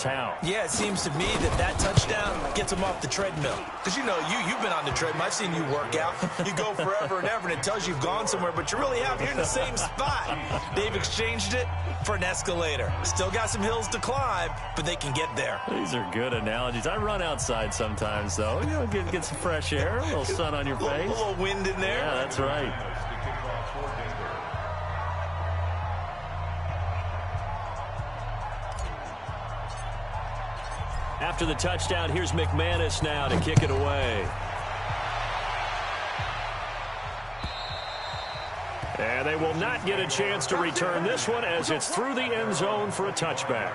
How? Yeah, it seems to me that touchdown gets him off the treadmill. Because, you know, you've been on the treadmill. I've seen you work out. You go forever and ever, and it tells you you've gone somewhere, but you really have. You're in the same spot. They've exchanged it for an escalator. Still got some hills to climb, but they can get there. These are good analogies. I run outside sometimes, though. You know, get some fresh air, a little sun on your face. A little wind in there. Yeah, that's right. After the touchdown, here's McManus now to kick it away. And they will not get a chance to return this one as it's through the end zone for a touchback.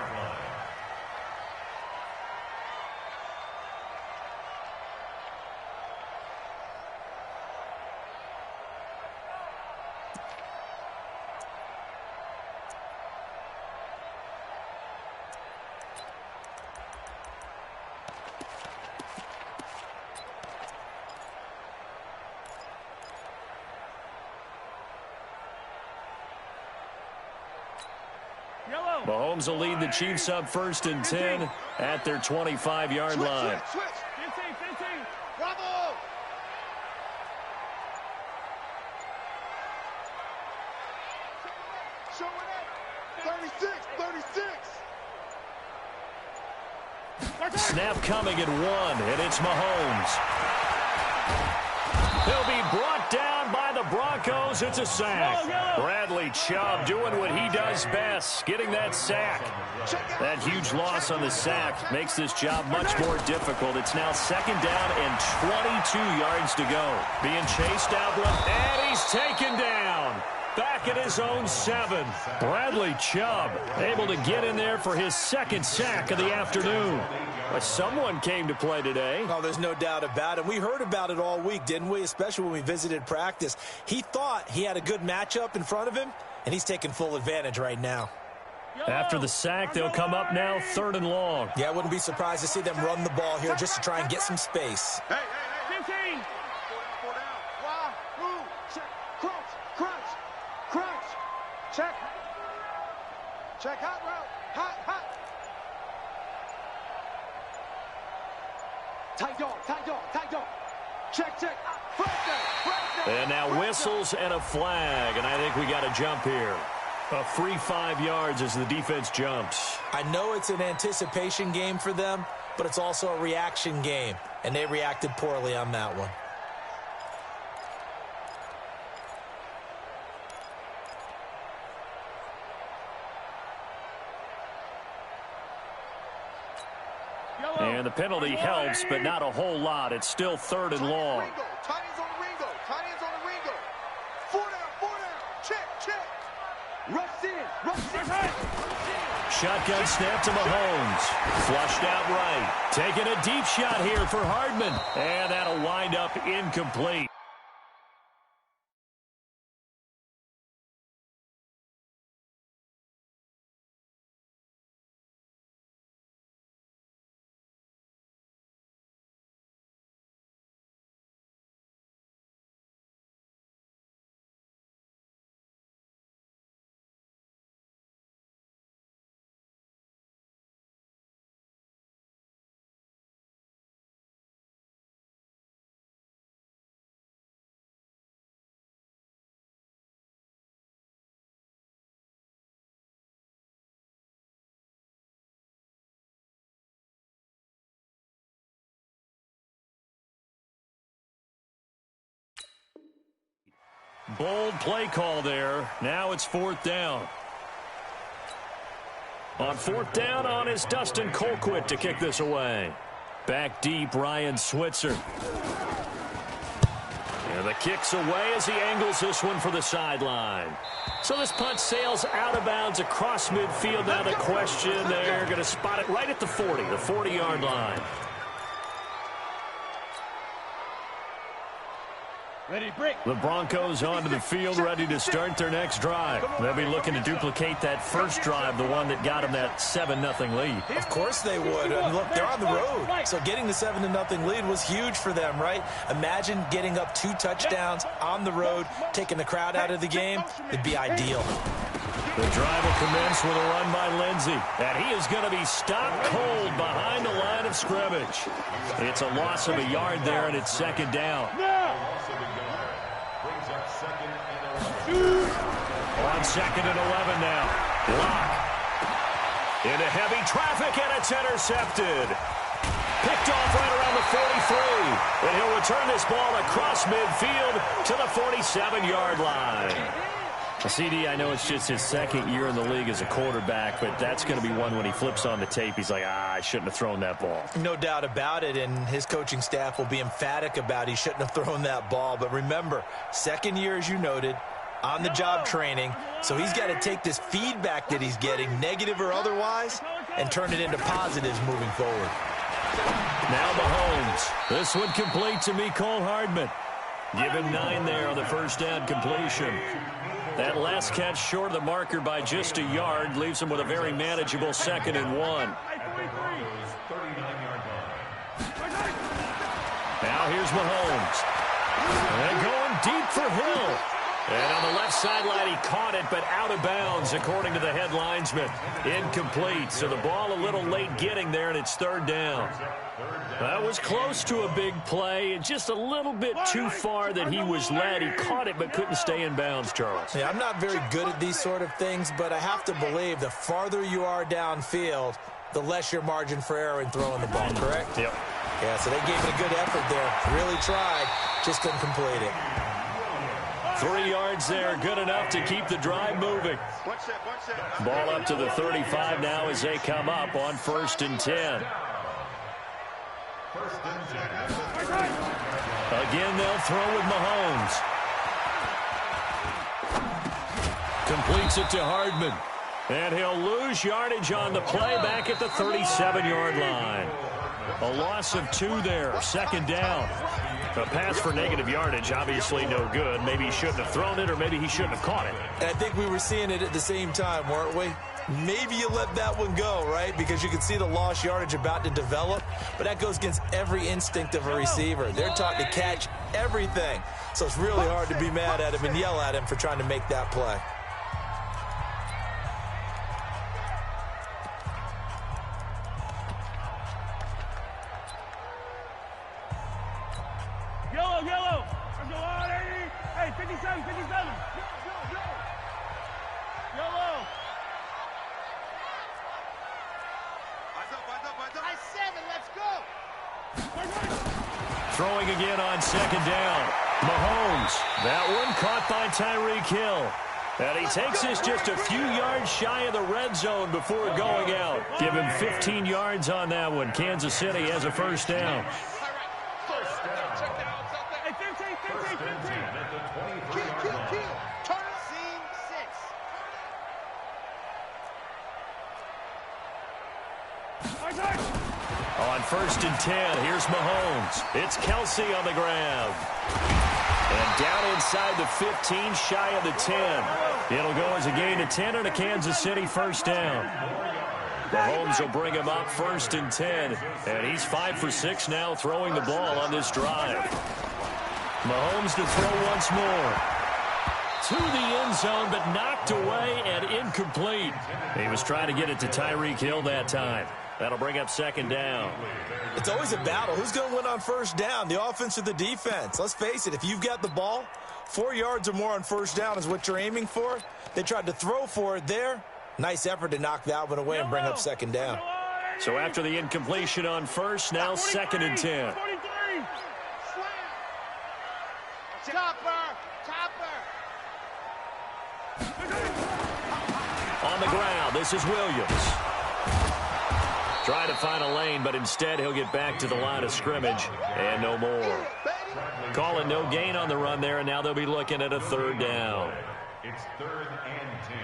Mahomes will lead the Chiefs up 1st and 10 at their 25-yard line. Switch. 15. Bravo! Show it up. 36. Snap coming at 1, and it's Mahomes. He'll be brought down by the Broncos. It's a sack. Bradley Chubb doing what he does best, getting that sack. That huge loss on the sack makes this job much more difficult. It's now 2nd down and 22 yards to go. Being chased out left, and he's taken down. Back at his own 7. Bradley Chubb able to get in there for his 2nd sack of the afternoon. But someone came to play today. Oh, there's no doubt about it. We heard about it all week, didn't we? Especially when we visited practice. He thought he had a good matchup in front of him, and he's taking full advantage right now. After the sack, they'll come up now 3rd and long. Yeah, I wouldn't be surprised to see them run the ball here just to try and get some space. 15. 4 down. Check. Crunch. Check. Hot route. Hot. Tight dog. Check. And now whistles and a flag, and I think we got a jump here. A free 5 yards as the defense jumps. I know it's an anticipation game for them, but it's also a reaction game, and they reacted poorly on that one. And the penalty helps, but not a whole lot. It's still 3rd and long. Tight ends on the Ringo. 4 down. Check. Rush in. Shotgun snap to Mahomes. Flushed out right. Taking a deep shot here for Hardman. And that'll wind up incomplete. Bold play call there. Now it's 4th down. On 4th down on is Dustin Colquitt to kick this away. Back deep, Ryan Switzer. And the kick's away as he angles this one for the sideline. So this punt sails out of bounds across midfield. Now the question, they're going to spot it right at the 40-yard line. Ready, break. The Broncos onto the field, ready to start their next drive. They'll be looking to duplicate that first drive, the one that got them that 7-0 lead. Of course they would. And look, they're on the road. So getting the 7-0 lead was huge for them, right? Imagine getting up 2 touchdowns on the road, taking the crowd out of the game. It'd be ideal. The drive will commence with a run by Lindsey. And he is going to be stopped cold behind the line of scrimmage. It's a loss of a yard there, and it's second down. On second and 11 now. Block. Into heavy traffic, and it's intercepted. Picked off right around the 43. And he'll return this ball across midfield to the 47-yard line. CD, I know it's just his second year in the league as a quarterback, but that's going to be one when he flips on the tape. He's like, I shouldn't have thrown that ball. No doubt about it, and his coaching staff will be emphatic about he shouldn't have thrown that ball. But remember, second year, as you noted, on-the-job training, so he's got to take this feedback that he's getting, negative or otherwise, and turn it into positives moving forward. Now Mahomes. This one complete to Mecole Hardman. Give him 9 there on the first down completion. That last catch short of the marker by just a yard leaves him with a very manageable 2nd and 1. Now here's Mahomes. And going deep for Hill. And on the left sideline, he caught it, but out of bounds, according to the head linesman. Incomplete, so the ball a little late getting there, and it's 3rd down. That was close to a big play, and just a little bit too far that he was led. He caught it, but couldn't stay in bounds, Charles. Yeah, I'm not very good at these sort of things, but I have to believe the farther you are downfield, the less your margin for error in throwing the ball, correct? Yep. Yeah, so they gave it a good effort there. Really tried, just couldn't complete it. 3 yards there, good enough to keep the drive moving. Ball up to the 35 now as they come up on 1st and 10. Again, they'll throw with Mahomes. Completes it to Hardman. And he'll lose yardage on the play back at the 37-yard line. A loss of 2 there, 2nd down. A pass for negative yardage, obviously no good. Maybe he shouldn't have thrown it, or maybe he shouldn't have caught it. And I think we were seeing it at the same time, weren't we? Maybe you let that one go, right? Because you can see the lost yardage about to develop. But that goes against every instinct of a receiver. They're taught to catch everything. So it's really hard to be mad at him and yell at him for trying to make that play. Yellow. Let's go on, 80. Hey, 57. Yellow. I 7, let's go. Throwing again on 2nd down. Mahomes. That one caught by Tyreek Hill. And he takes this just a few yards shy of the red zone before going out. Give him 15 yards on that one. Kansas City has a 1st down. On 1st and 10, here's Mahomes. It's Kelsey on the grab. And down inside the 15, shy of the 10. It'll go as a gain of 10 and a Kansas City 1st down. Mahomes will bring him up 1st and 10. And he's 5 for 6 now throwing the ball on this drive. Mahomes to throw once more. To the end zone, but knocked away and incomplete. He was trying to get it to Tyreek Hill that time. That'll bring up 2nd down. It's always a battle. Who's going to win on 1st down, the offense or the defense? Let's face it, if you've got the ball, 4 yards or more on 1st down is what you're aiming for. They tried to throw for it there. Nice effort to knock that one away and bring up 2nd down. So after the incompletion on 1st, now 2nd and 10. On the ground, this is Williams. Trying to find a lane, but instead he'll get back to the line of scrimmage and no more. Calling no gain on the run there, and now they'll be looking at a 3rd down. It's 3rd and 10.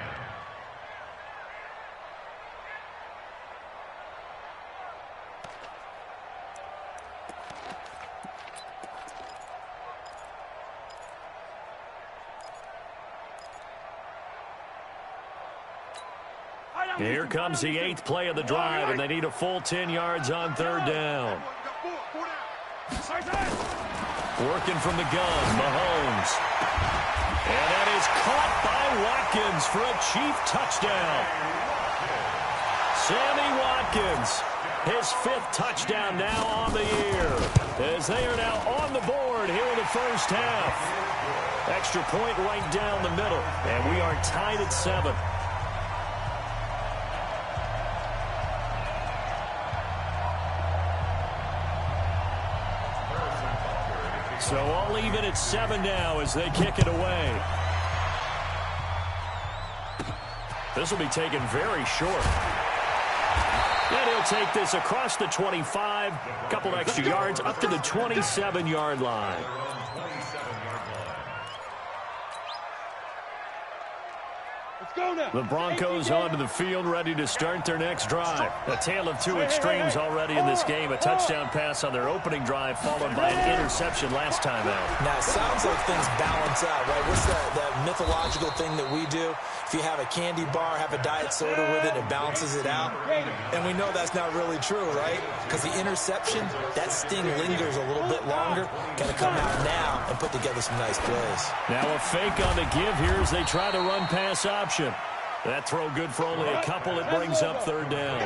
Here comes the 8th play of the drive, and they need a full 10 yards on 3rd down. Working from the gun, Mahomes. And that is caught by Watkins for a Chief touchdown. Sammy Watkins, his 5th touchdown now on the year, as they are now on the board here in the first half. Extra point right down the middle, and we are tied at 7. So all even at 7 now as they kick it away. This will be taken very short. And he'll take this across the 25, a couple extra yards up to the 27-yard line. The Broncos onto the field, ready to start their next drive. A tale of two extremes already in this game. A touchdown pass on their opening drive, followed by an interception last time out. Now, it sounds like things balance out, right? What's that mythological thing that we do? If you have a candy bar, have a diet soda with it, it balances it out. And we know that's not really true, right? Because the interception, that sting lingers a little bit longer. Got to come out now and put together some nice plays. Now a fake on the give here as they try the run-pass option. That throw good for only a couple. It brings up 3rd down.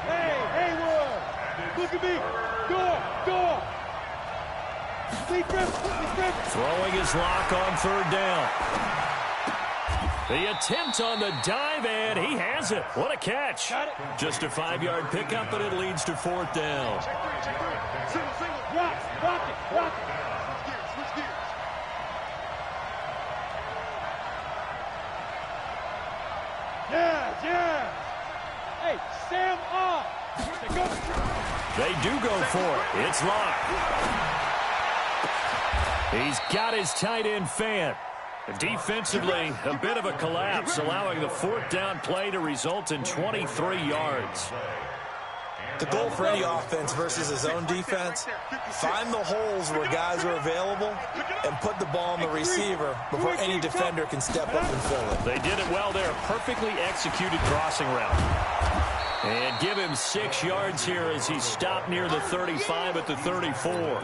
Hey, Haywood! Look at me! Go! Throwing his lock on 3rd down. The attempt on the dive, and he has it. What a catch. Just a 5-yard pickup, and it leads to 4th down. Rock it. Switch gears. Yeah. Hey, Sam off. They do go for it. It's locked. He's got his tight end fan. Defensively, a bit of a collapse, allowing the 4th down play to result in 23 yards. The goal for any offense versus his own defense, find the holes where guys are available and put the ball on the receiver before any defender can step up and fill it. They did it well there. Perfectly executed crossing route. And give him 6 yards here as he stopped near the 35 at the 34.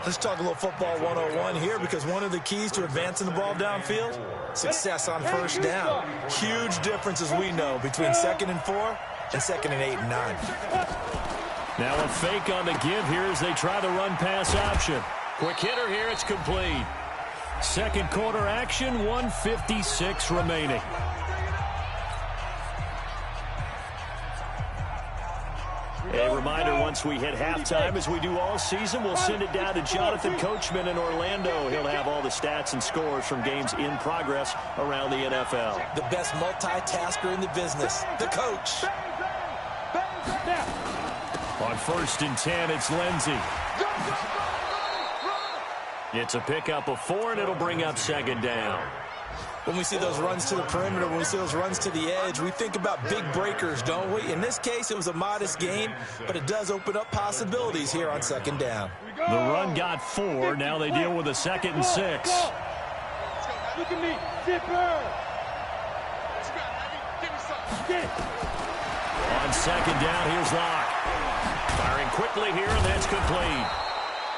Let's talk a little football 101 here, because one of the keys to advancing the ball downfield, success on 1st down. Huge difference, as we know, between 2nd and 4 and 2nd and 8 and 9. Now a fake on the give here as they try the run-pass option. Quick hitter here, it's complete. 2nd quarter action, 1:56 remaining. A reminder, once we hit halftime, as we do all season, we'll send it down to Jonathan Coachman in Orlando. He'll have all the stats and scores from games in progress around the NFL. The best multitasker in the business, the coach. On 1st and 10, it's Lindsey. It's a pickup of 4, and it'll bring up 2nd down. When we see those runs to the perimeter, when we see those runs to the edge, we think about big breakers, don't we? In this case, it was a modest gain, but it does open up possibilities here on 2nd down. The run got 4. Now they deal with a 2nd and 6. Look at me, zipper. On 2nd down, here's Locke. Firing quickly here, and that's complete.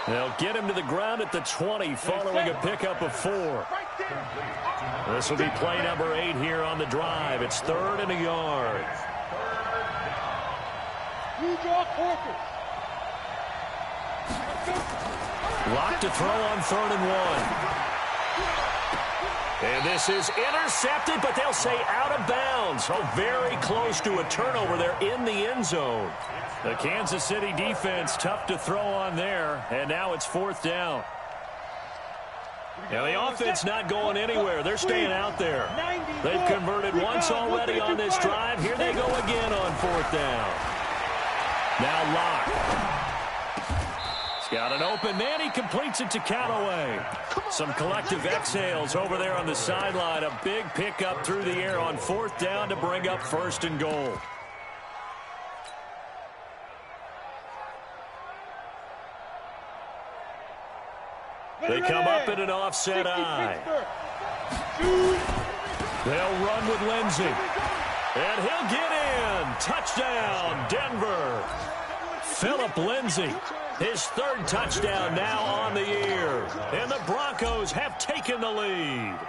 They'll get him to the ground at the 20, following a pickup of 4. This will be play number 8 here on the drive. It's 3rd and a yard. Locke to throw on 3rd and 1. And this is intercepted, but they'll say out of bounds. Oh, very close to a turnover there in the end zone. The Kansas City defense tough to throw on there, and now it's 4th down. Now the offense not going anywhere. They're staying out there. They've converted once already on this drive. Here they go again on 4th down. Now Locke. He's got an open man. He completes it to Callaway. Some collective exhales over there on the sideline. A big pickup through the air on 4th down to bring up 1st and goal. They come up in an offset eye. They'll run with Lindsey. And he'll get in. Touchdown, Denver. Phillip Lindsay, his third touchdown now on the year. And the Broncos have taken the lead.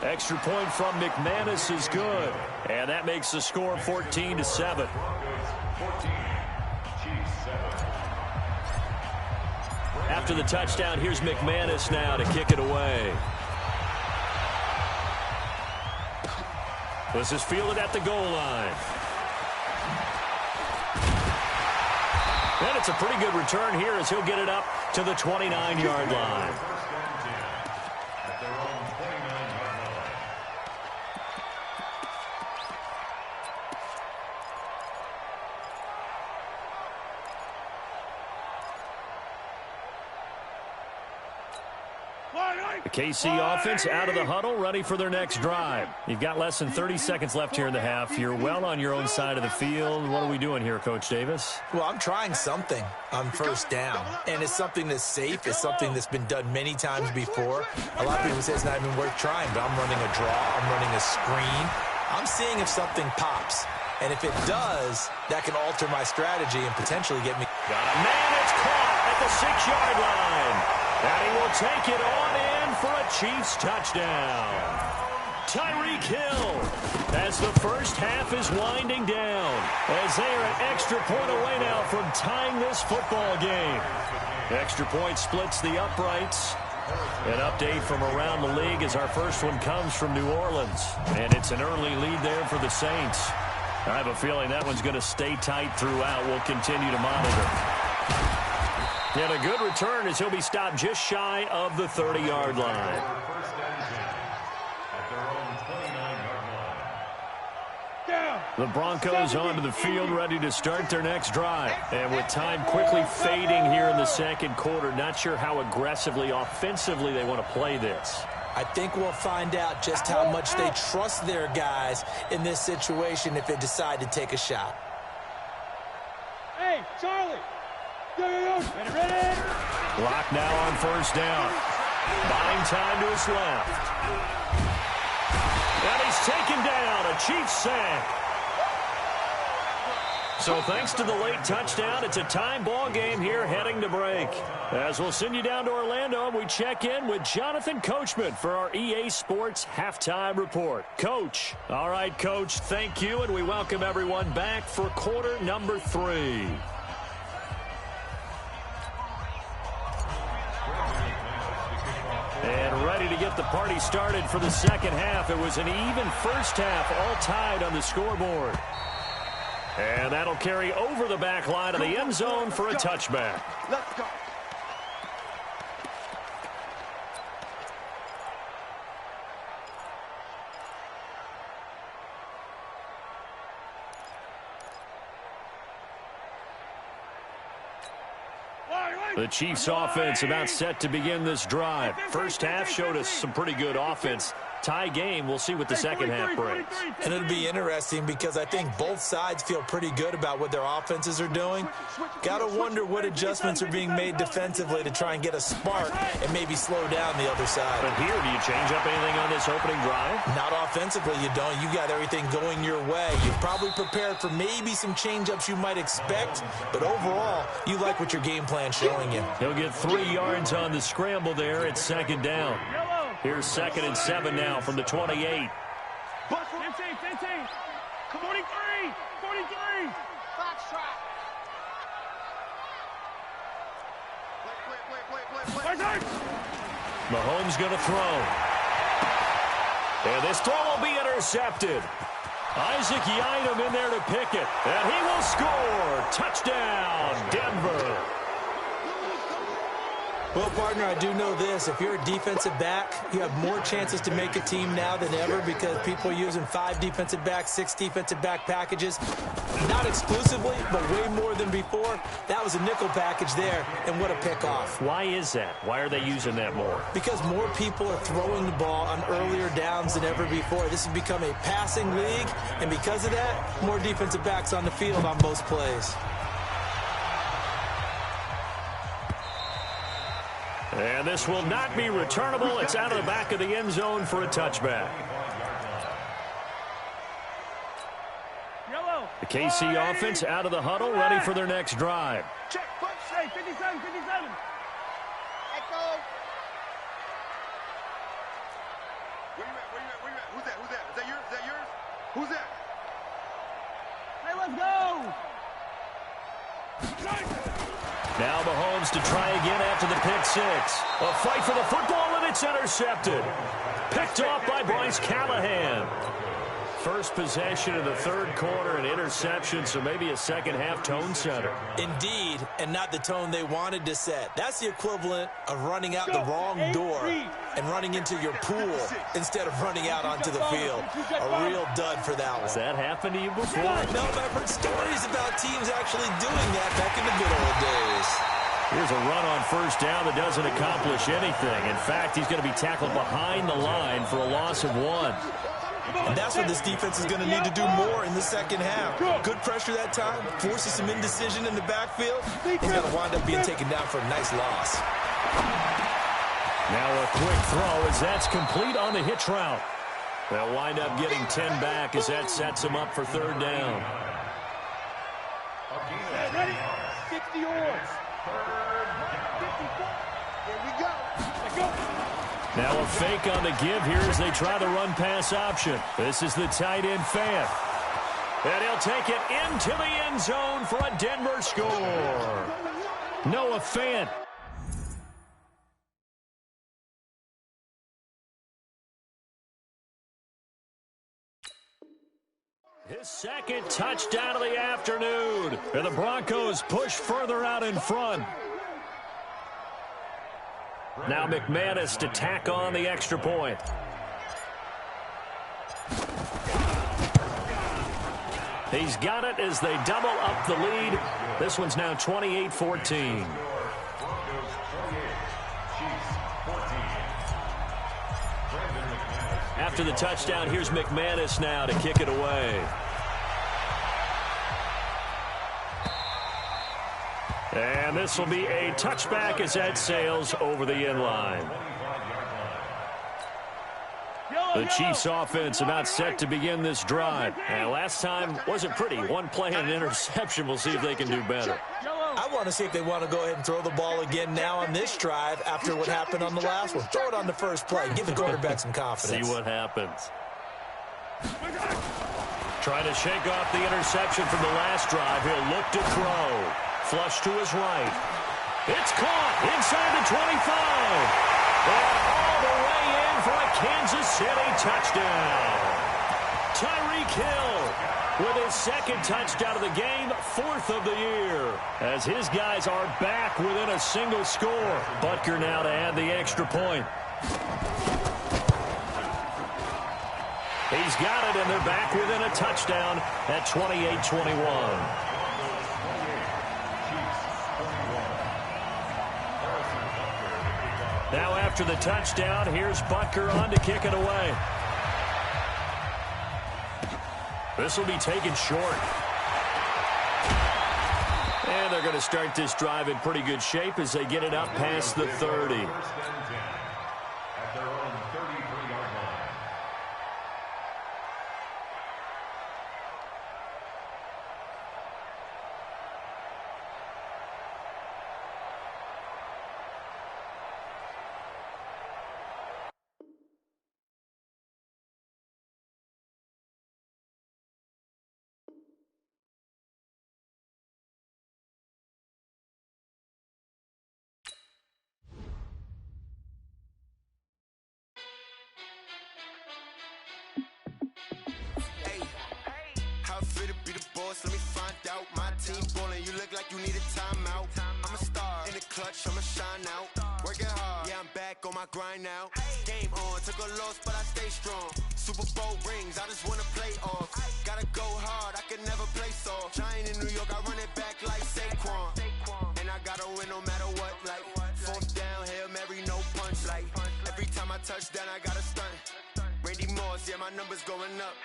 Extra point from McManus is good. And that makes the score 14-7. After the touchdown, here's McManus now to kick it away. This is fielded at the goal line. And it's a pretty good return here as he'll get it up to the 29-yard line. The KC offense out of the huddle, ready for their next drive. You've got less than 30 seconds left here in the half. You're well on your own side of the field. What are we doing here, Coach Davis? Well, I'm trying something on first down, and it's something that's safe. It's something that's been done many times before. A lot of people say it's not even worth trying, but I'm running a draw. I'm running a screen. I'm seeing if something pops. And if it does, that can alter my strategy and potentially get me. Got a man, it's caught at the 6-yard line. And he will take it on in for a Chiefs touchdown. Tyreek Hill as the first half is winding down, as they are an extra point away now from tying this football game. Extra point splits the uprights. An update from around the league as our first one comes from New Orleans. And it's an early lead there for the Saints. I have a feeling that one's going to stay tight throughout. We'll continue to monitor. And a good return as he'll be stopped just shy of the 30-yard line. The Broncos onto the field ready to start their next drive. And with time quickly fading here in the second quarter, not sure how aggressively, offensively they want to play this. I think we'll find out just how much they trust their guys in this situation if they decide to take a shot. Hey, Charlie. Ready. Block now on first down. Buying time to his left. And he's taken down. A Chiefs sack. So thanks to the late touchdown, it's a time ball game here heading to break. As we'll send you down to Orlando, we check in with Jonathan Coachman for our EA Sports Halftime Report. Coach. All right, Coach, thank you, and we welcome everyone back for quarter number 3. And ready to get the party started for the second half. It was an even first half, all tied on the scoreboard. And that'll carry over the back line of the end zone for a touchback. Let's go. The Chiefs offense about set to begin this drive. First half showed us some pretty good offense. Tie game, we'll see what the second half brings. And it'll be interesting because I think both sides feel pretty good about what their offenses are doing. Got to wonder what adjustments are being made defensively to try and get a spark and maybe slow down the other side. But here, do you change up anything on this opening drive? Not offensively, you don't. You got everything going your way. You're probably prepared for maybe some change-ups you might expect, but overall, you like what your game plan's showing you. He'll get 3 yards on the scramble there. It's second down. Here's 2nd and 7 now from the 28. 15, 43, 43. Mahomes going to throw. And this throw will be intercepted. Isaac Yiadom in there to pick it. And he will score. Touchdown, Denver. Well, partner, I do know this. If you're a defensive back, you have more chances to make a team now than ever because people are using 5 defensive backs, 6 defensive back packages. Not exclusively, but way more than before. That was a nickel package there, and what a pick-off. Why is that? Why are they using that more? Because more people are throwing the ball on earlier downs than ever before. This has become a passing league, and because of that, more defensive backs on the field on most plays. And this will not be returnable. It's out of the back of the end zone for a touchback. Yellow. The KC offense out of the huddle, ready for their next drive. Check. Hey, 57, 57. Echo. Where you at? Who's that? Is that yours? Who's that? Hey, let's go. Now Mahomes to try again after the pick six. A fight for the football, and it's intercepted. Picked off by Bryce Callahan. First possession of the third quarter, an interception, so maybe a second-half tone setter. Indeed, and not the tone they wanted to set. That's the equivalent of running out the wrong door and running into your pool instead of running out onto the field. A real dud for that one. Has that happened to you before? No, but I've heard stories about teams actually doing that back in the good old days. Here's a run on first down that doesn't accomplish anything. In fact, he's going to be tackled behind the line for a loss of 1. And that's what this defense is going to need to do more in the second half. Good pressure that time, forces some indecision in the backfield. He's going to wind up being taken down for a nice loss. Now a quick throw as that's complete on the hitch route. They'll wind up getting 10 back as that sets them up for third down. Ready? 60 yards. Here we go. Let's go. Now a fake on the give here as they try the run-pass option. This is the tight end Fant. And he'll take it into the end zone for a Denver score. Noah Fant. His second touchdown of the afternoon. And the Broncos push further out in front. Now McManus to tack on the extra point. He's got it as they double up the lead. This one's now 28-14. After the touchdown, here's McManus now to kick it away. And this will be a touchback as that sails over the end line. The Chiefs offense about set to begin this drive. And last time wasn't pretty. One play and an interception. We'll see if they can do better. I want to see if they want to go ahead and throw the ball again now on this drive after what happened on the last one. Throw it on the first play. Give the quarterback some confidence. See what happens. Trying to shake off the interception from the last drive. He'll look to throw. Flush to his right. It's caught inside the 25. And all the way in for a Kansas City touchdown. Tyreek Hill with his second touchdown of the game, fourth of the year. As his guys are back within a single score. Butker now to add the extra point. He's got it, and they're back within a touchdown at 28-21. Now after the touchdown, here's Butker on to kick it away. This will be taken short. And they're going to start this drive in pretty good shape as they get it up past the 30. At their own 33-yard line. Let me find out. My team ballin', you look like you need a timeout. I'm a star in the clutch, I'ma shine out. Working hard, yeah, I'm back on my grind now. Game on, took a loss, but I stay strong. Super Bowl rings, I just wanna play off. Gotta go hard, I can never play soft. Giant in New York, I run it back like Saquon. And I gotta win no matter what, like fourth down, Hail Mary, no punch. Like every time I touch down, I gotta stunt. Randy Moss, yeah, my numbers going up.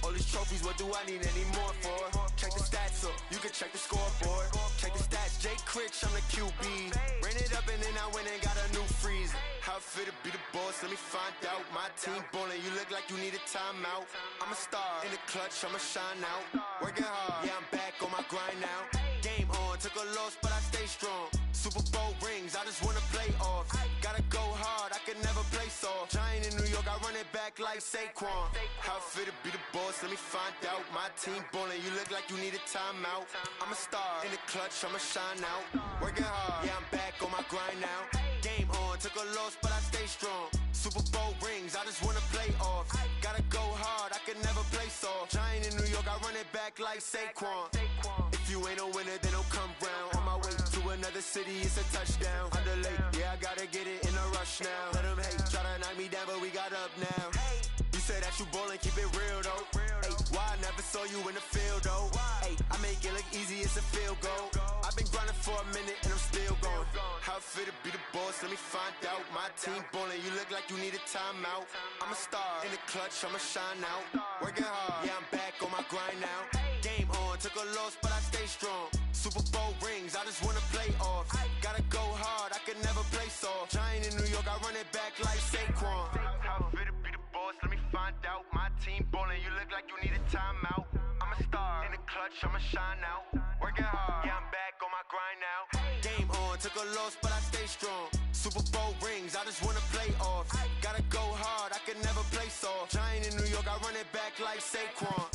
All these trophies, what do I need any more for? Check the stats up, you can check the scoreboard. Check the stats, Jay Critch, I'm the QB. Ran it up and then I went and got a new freezer. How it feel to be the boss, let me find out. My team ballin', you look like you need a timeout. I'm a star, in the clutch, I'ma shine out. Working hard, yeah, I'm back on my grind now. Game on, took a loss, but I stay strong. Super Bowl rings, I just wanna play off. Gotta go hard, I can never play soft. Giant in New York, I run it back like Saquon. How it feel to be the boss, let me find out. My team ballin', you look like you need a timeout. I'm a star, in the clutch, I'ma shine out. Working hard, yeah, I'm back on my grind now. Game on, took a loss, but I stay strong. Super Bowl rings, I just wanna play off. Gotta go hard, I can never play soft. Giant in New York, I run it back like Saquon. If you ain't a winner, then don't come round. On my way to another city, it's a touchdown. Underlay, yeah, I gotta get it in a rush now. Let them hate, try to knock me down, but we got up now. You say that you ballin', keep it real though. Ay, why I never saw you in the field though? Ay, I make it look easy, it's a field goal. I've been grinding for a minute and I'm still going. How it feel to be the boss, let me find out. My team ballin', you look like you need a timeout. I'm a star, in the clutch, I'ma shine out. Working hard, yeah, I'm back on my grind now. Game on, took a loss, but I stay strong. Super Bowl rings, I just wanna play off. Gotta go hard, I can never play soft. Giant in New York, I run it back like Saquon. How it feel to be the boss, let me find out. My team ballin', you look like you need a timeout. I'm a star, in the clutch, I'ma shine out. Working hard, yeah, I'm back on my grind now. Game on, took a loss, but I stay strong. Super Bowl rings, I just wanna play off. Gotta go hard, I can never play soft. Giant in New York, I run it back like Saquon.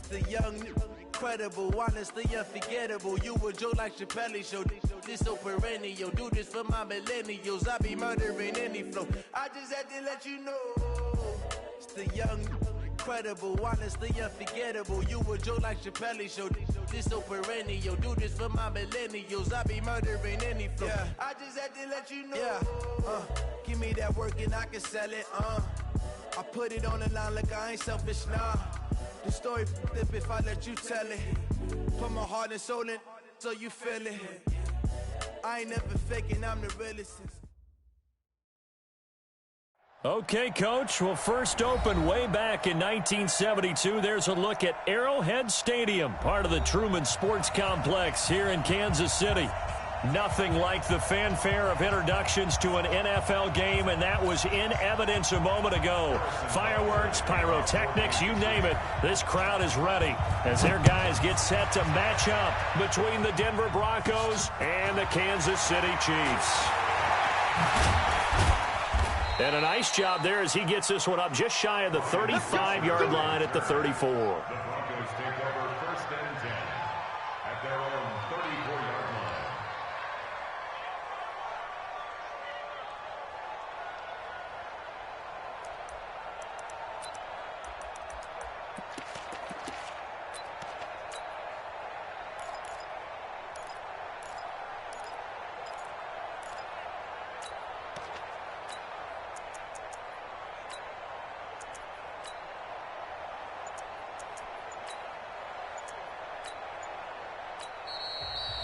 The young, incredible, honestly unforgettable. You a joke like Chappelle show. This so perennial. Do this for my millennials. I be murdering any flow. I just had to let you know. It's the young, incredible, honestly unforgettable. You a joke like Chappelle show. This so perennial. Do this for my millennials. I be murdering any flow. Yeah. I just had to let you know. Yeah. Give me that work and I can sell it. I put it on the line like I ain't selfish, nah. The story flip if I let you tell it. Put my heart and soul in so you feel it. I ain't never faking, I'm the realest. Okay, Coach. Well, first opened way back in 1972. There's a look at Arrowhead Stadium, part of the Truman Sports Complex here in Kansas City. Nothing like the fanfare of introductions to an NFL game, and that was in evidence a moment ago. Fireworks, pyrotechnics, you name it. This crowd is ready as their guys get set to match up between the Denver Broncos and the Kansas City Chiefs. And a nice job there as he gets this one up just shy of the 35-yard line at the 34. The Broncos take over first and 10 at their own 34-yard line.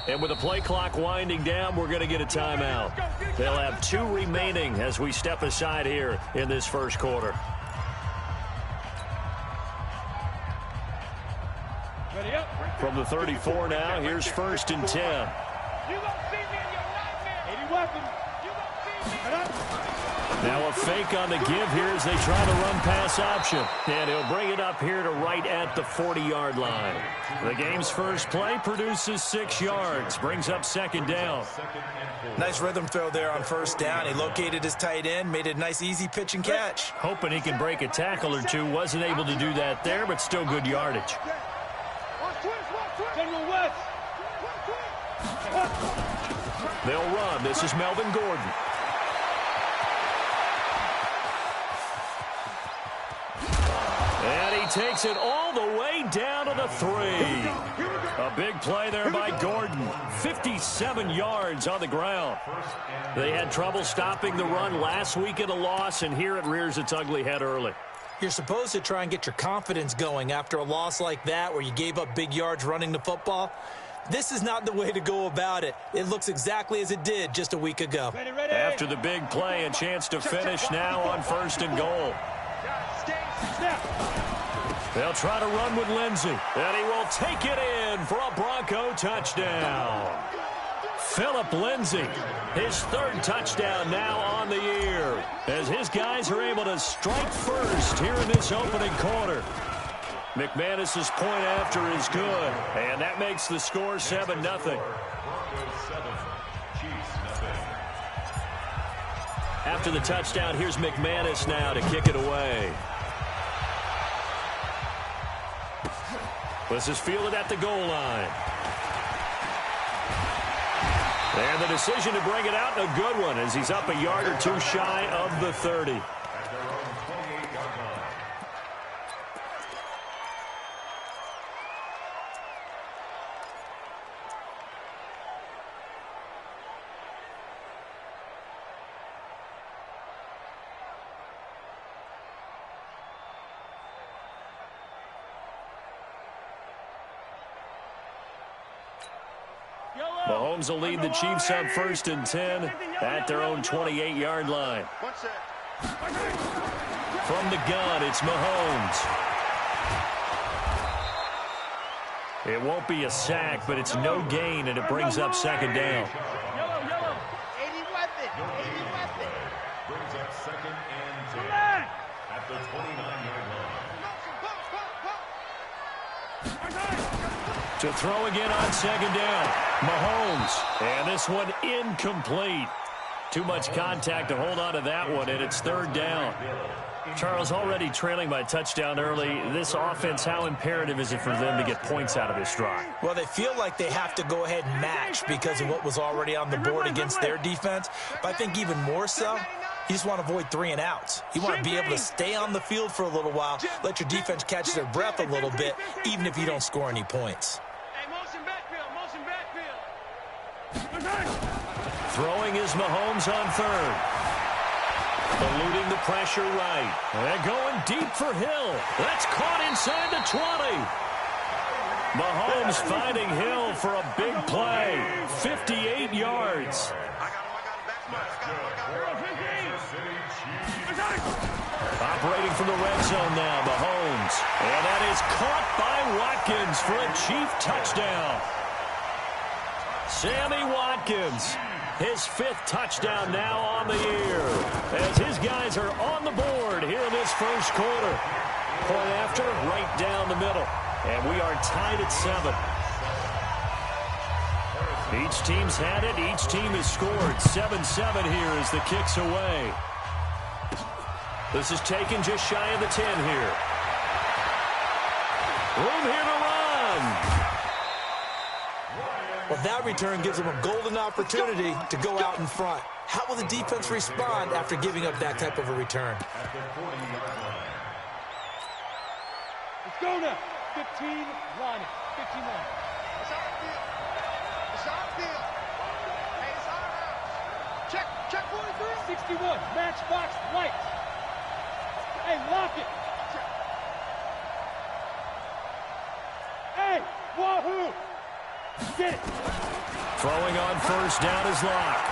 And with the play clock winding down, we're going to get a timeout. They'll have 2 remaining as we step aside here in this first quarter. Ready up. From the 34 now, here's first and 10. You won't see me in your nightmare. 80 weapons. You won't see me. Head up. Now a fake on the give here as they try to run pass option. And he'll bring it up here to right at the 40-yard line. The game's first play produces 6 yards. Brings up second down. Nice rhythm throw there on first down. He located his tight end, made it a nice easy pitch and catch. Hoping he can break a tackle or two. Wasn't able to do that there, but still good yardage. General West. They'll run. This is Melvin Gordon. And he takes it all the way down to the 3. A big play there by Gordon. 57 yards on the ground. They had trouble stopping the run last week in a loss, and here it rears its ugly head early. You're supposed to try and get your confidence going after a loss like that where you gave up big yards running the football. This is not the way to go about it. It looks exactly as it did just a week ago. After the big play, a chance to finish now on 1st and goal. They'll try to run with Lindsey, and he will take it in for a Bronco touchdown. Phillip Lindsey, his 3rd touchdown now on the year, as his guys are able to strike first here in this opening quarter. McManus's point after is good, and that makes the score 7-0. After the touchdown, here's McManus now to kick it away. This is fielded at the goal line. And the decision to bring it out, a good one, as he's up a yard or two shy of the 30. Mahomes will lead the Chiefs up 1st and 10 at their own 28-yard line. From the gun, it's Mahomes. It won't be a sack, but it's no gain, and it brings up 2nd down. Brings up 2nd and 10 at the 29-yard line. To throw again on 2nd down. Mahomes. And this one incomplete. Too much contact to hold on to that one, and it's 3rd down. Charles, already trailing by a touchdown early. This offense, how imperative is it for them to get points out of this drive? Well, they feel like they have to go ahead and match because of what was already on the board against their defense. But I think even more so, you just want to avoid 3 and outs. You want to be able to stay on the field for a little while, let your defense catch their breath a little bit, even if you don't score any points. Throwing is Mahomes on 3rd. Eluding the pressure right. And going deep for Hill. That's caught inside the 20. Mahomes finding Hill for a big play. 58 yards. Operating from the red zone now, Mahomes. And that is caught by Watkins for a Chief touchdown. Sammy Watkins, his 5th touchdown now on the year, as his guys are on the board here in this 1st quarter. Point after, right down the middle. And we are tied at 7. Each team's had it. Each team has scored. 7-7 here as the kick's away. This is taken just shy of the 10 here. Room here to run. Well, that return gives them a golden opportunity to go out in front. How will the defense respond after giving up that type of a return? Let's go now. 15 line. 15 line. It's our field. It's our field. Hey, it's our house. Check 43. 61. Matchbox lights. Hey, lock it. Hey, wahoo. Get it. Throwing on 1st down is Locke.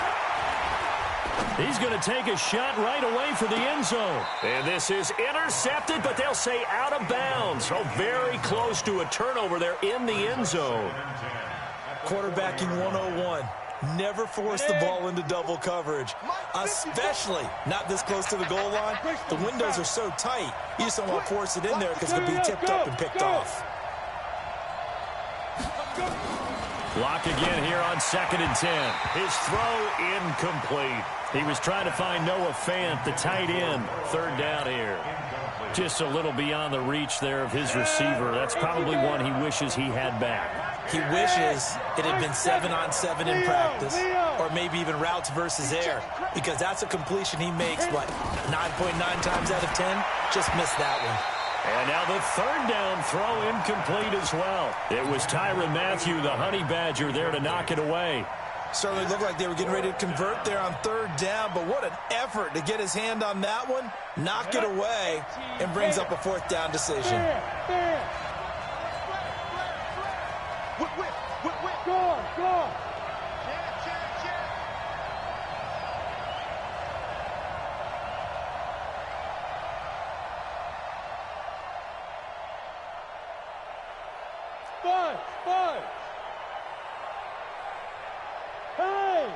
He's going to take a shot right away for the end zone. And this is intercepted, but they'll say out of bounds. So very close to a turnover there in the end zone. Quarterbacking 101. Never force the ball into double coverage, especially not this close to the goal line. The windows are so tight, you just don't want to force it in there because it could be tipped up and picked off. Block again here on 2nd and 10. His throw incomplete. He was trying to find Noah Fant, the tight end. 3rd down here. Just a little beyond the reach there of his receiver. That's probably one he wishes he had back. He wishes it had been 7-on-7 in practice, or maybe even routes versus air, because that's a completion he makes, what, 9.9 times out of 10? Just missed that one. And now the third down throw incomplete as well. It was Tyrann Mathieu, the Honey Badger, there to knock it away. Certainly looked like they were getting ready to convert there on third down, but what an effort to get his hand on that one, knock it away, and brings up a fourth down decision. Go. Five. Hey!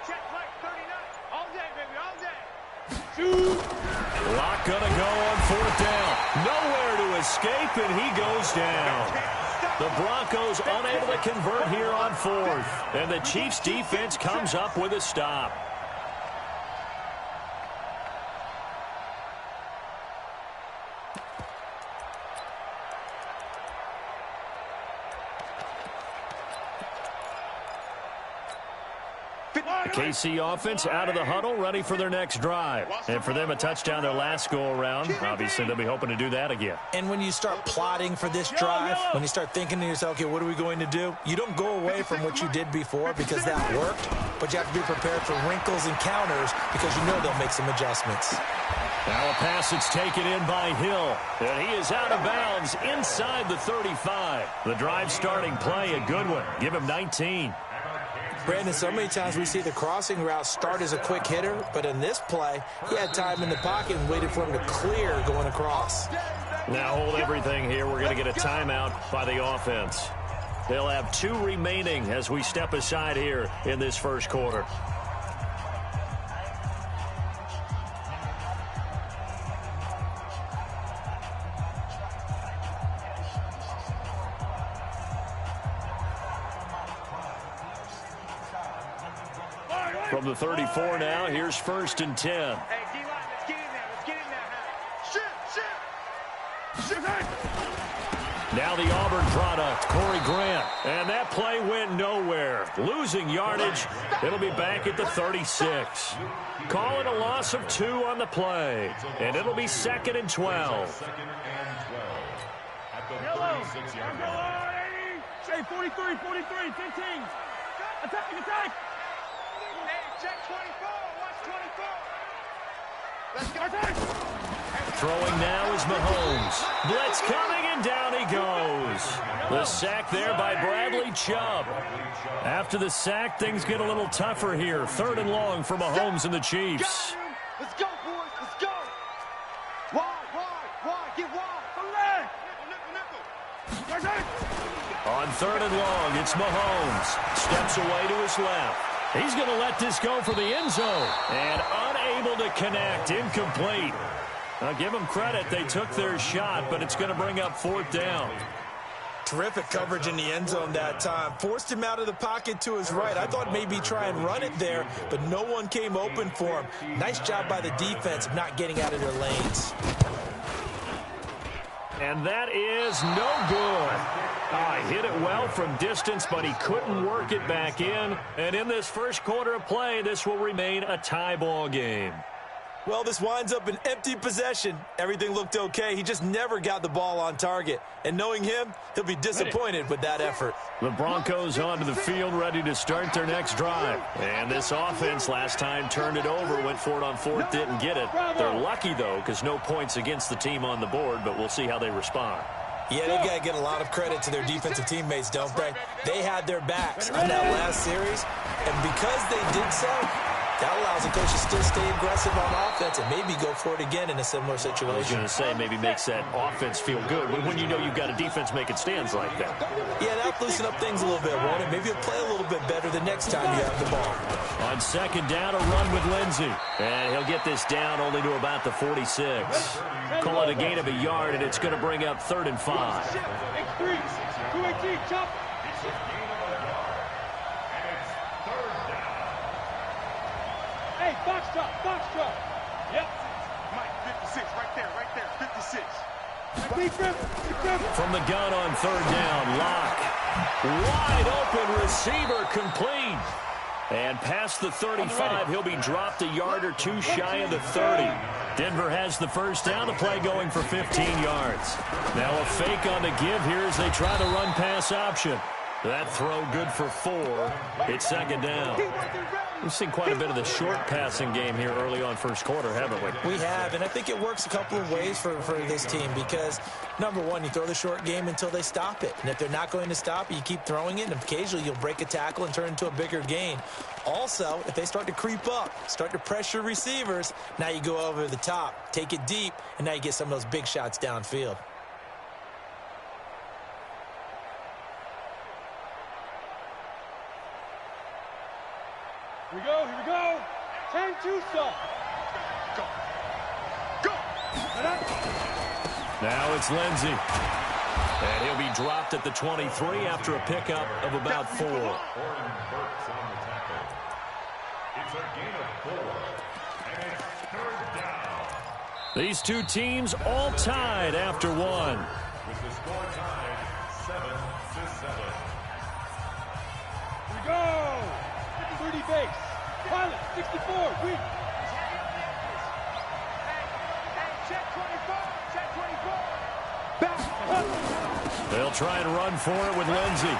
Check right, 39. All day, baby, all day. Shoot! Locke gonna go on fourth down. Nowhere to escape, and he goes down. The Broncos unable to convert here on fourth. And the Chiefs defense comes up with a stop. The KC offense out of the huddle, ready for their next drive. And for them, a touchdown their last go-around. Obviously, they'll be hoping to do that again. And when you start plotting for this drive, when you start thinking to yourself, okay, what are we going to do? You don't go away from what you did before because that worked, but you have to be prepared for wrinkles and counters because you know they'll make some adjustments. Now a pass that's taken in by Hill. And he is out of bounds inside the 35. The drive starting play, a good one. Give him 19. Brandon, so many times we see the crossing route start as a quick hitter, but in this play, he had time in the pocket and waited for him to clear going across. Now hold everything here. We're going to get a timeout by the offense. They'll have 2 remaining as we step aside here in this first quarter. From the 34 now, here's 1st and 10. Hey, D-line, let's get in there. Let's get in there. Shoot. Now the Auburn product, Corey Grant. And that play went nowhere. Losing yardage. It'll be back at the 36. Call it a loss of 2 on the play. And it'll be 2nd and 12. At the 36-yard line. Say 43, 15. Attack. Hey, check 24. Watch 24. Let's go. Throwing now is Mahomes. Blitz coming, and down he goes. The sack there by Bradley Chubb. After the sack, things get a little tougher here. 3rd and long for Mahomes and the Chiefs. Let's go, boys. Let's go. Wide. Get wide. Nickel. On 3rd and long, it's Mahomes. Steps away to his left. He's going to let this go for the end zone. And unable to connect. Incomplete. I'll give them credit. They took their shot, but it's going to bring up 4th down. Terrific coverage in the end zone that time. Forced him out of the pocket to his right. I thought maybe try and run it there, but no one came open for him. Nice job by the defense of not getting out of their lanes. And that is no good. Hit it well from distance, but he couldn't work it back in. And in this first quarter of play, this will remain a tie ball game. Well, this winds up an empty possession. Everything looked okay. He just never got the ball on target. And knowing him, he'll be disappointed with that effort. The Broncos onto the field, ready to start their next drive. And this offense last time turned it over, went for it on 4th, didn't get it. They're lucky, though, because no points against the team on the board, but we'll see how they respond. Yeah, they've got to get a lot of credit to their defensive teammates, don't they? They had their backs on that last series, and because they did so, that allows the coach to still stay aggressive on offense and maybe go for it again in a similar situation. I was going to say maybe makes that offense feel good when you know you've got a defense making stands like that. Yeah, that'll loosen up things a little bit, won't it? Maybe you'll play a little bit better the next time you have the ball. On 2nd down, a run with Lindsey. And he'll get this down only to about the 46. Call it a gain of a yard, and it's going to bring up 3rd and 5. X3, 218, chop. Hey, box drop. Yep. Mike, 56, right there, 56. Big grip. From the gun on 3rd down, Locke. Wide open receiver complete. And past the 35, he'll be dropped a yard or two shy of the 30. Denver has the first down. The play going for 15 yards. Now a fake on the give here as they try the run-pass option. That throw good for 4. It's second down. We've seen quite a bit of the short passing game here early on first quarter, haven't we? We have, and I think it works a couple of ways for this team because, number one, you throw the short game until they stop it. And if they're not going to stop it, you keep throwing it, and occasionally you'll break a tackle and turn into a bigger gain. Also, if they start to creep up, start to pressure receivers, now you go over the top, take it deep, and now you get some of those big shots downfield. Here we go. 10-2 stop. Go. Now it's Lindsey. And he'll be dropped at the 23 after a pickup of about 4. Oren Burks on the tackle. It's a gain of 4, and it's third down. These two teams all tied after 1. With the score tied 7-7. Here we go. 30 base. Pilot, 64. Read. Check 24. Check 24. Back. They'll try and run for it with Lindsey.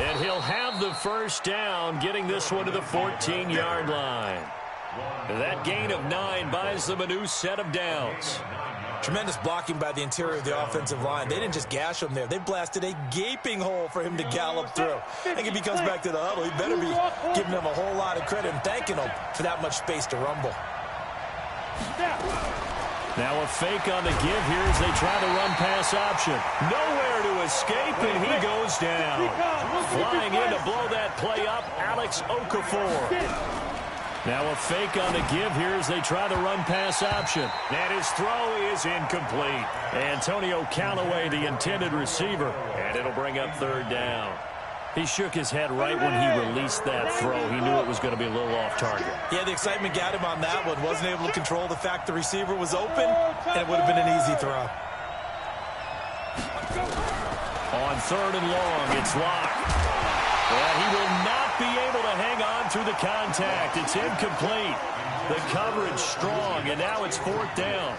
And he'll have the first down, getting this one to the 14-yard line. That gain of 9 buys them a new set of downs. Tremendous blocking by the interior of the offensive line. They didn't just gash him there. They blasted a gaping hole for him to gallop through. I think if he comes back to the huddle, he better be giving them a whole lot of credit and thanking them for that much space to rumble. Now a fake on the give here as they try the run-pass option. Nowhere to escape, and he goes down. Flying in to blow that play up, Alex Okafor. Now a fake on the give here as they try the run-pass option. And his throw is incomplete. Antonio Callaway, the intended receiver, and it'll bring up third down. He shook his head right when he released that throw. He knew it was going to be a little off target. Yeah, the excitement got him on that one. Wasn't able to control the fact the receiver was open, and it would have been an easy throw. On third and long, it's locked. And he will not be able to hang on through the contact. It's incomplete. The coverage strong, and now it's fourth down.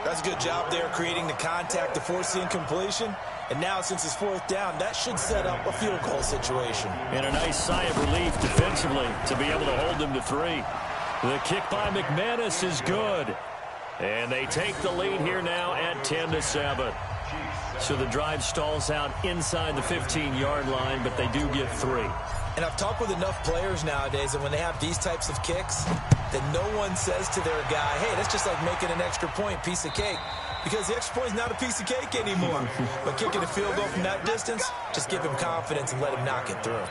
That's a good job there creating the contact to force the incompletion. And now, since it's fourth down, that should set up a field goal situation. And a nice sigh of relief defensively to be able to hold them to 3. The kick by McManus is good. And they take the lead here now at 10-7. So the drive stalls out inside the 15-yard line, but they do get 3. And I've talked with enough players nowadays that when they have these types of kicks, that no one says to their guy, hey, that's just like making an extra point, piece of cake. Because the extra point is not a piece of cake anymore. But kicking a field goal from that distance, just give him confidence and let him knock it through.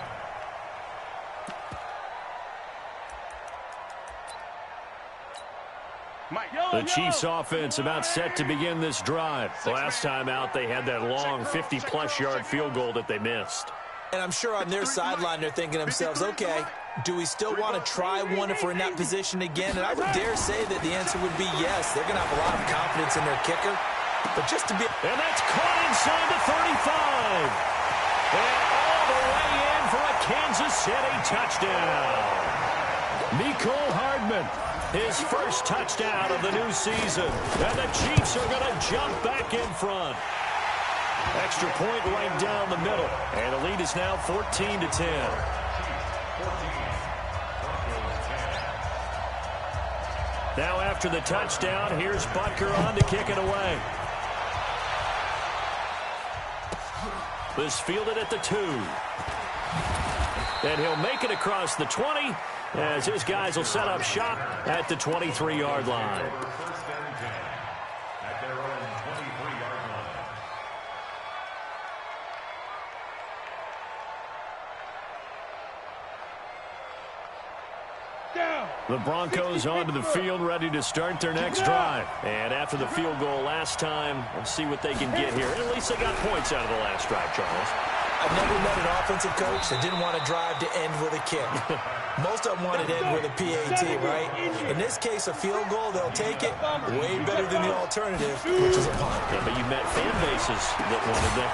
The Chiefs offense about set to begin this drive. Last time out, they had that long 50-plus yard field goal that they missed. And I'm sure on their sideline, they're thinking to themselves, okay, do we still want to try one if we're in that position again? And I would dare say that the answer would be yes. They're going to have a lot of confidence in their kicker. But just to be... And that's caught inside the 35. And all the way in for a Kansas City touchdown. Mecole Hardman, his first touchdown of the new season. And the Chiefs are going to jump back in front. Extra point right down the middle. And the lead is now 14-10. Now after the touchdown, here's Butker on to kick it away. This fielded at the 2. And he'll make it across the 20 as his guys will set up shop at the 23-yard line. First and 10 at their own 23-yard line. The Broncos onto the field, ready to start their next drive. And after the field goal last time, we'll see what they can get here. At least they got points out of the last drive, Charles. I've never met an offensive coach that didn't want a drive to end with a kick. Most of them want it in with a PAT, right? In this case, a field goal, they'll take it. Way better than the alternative, which is a punt. Yeah, but you met fan bases that wanted that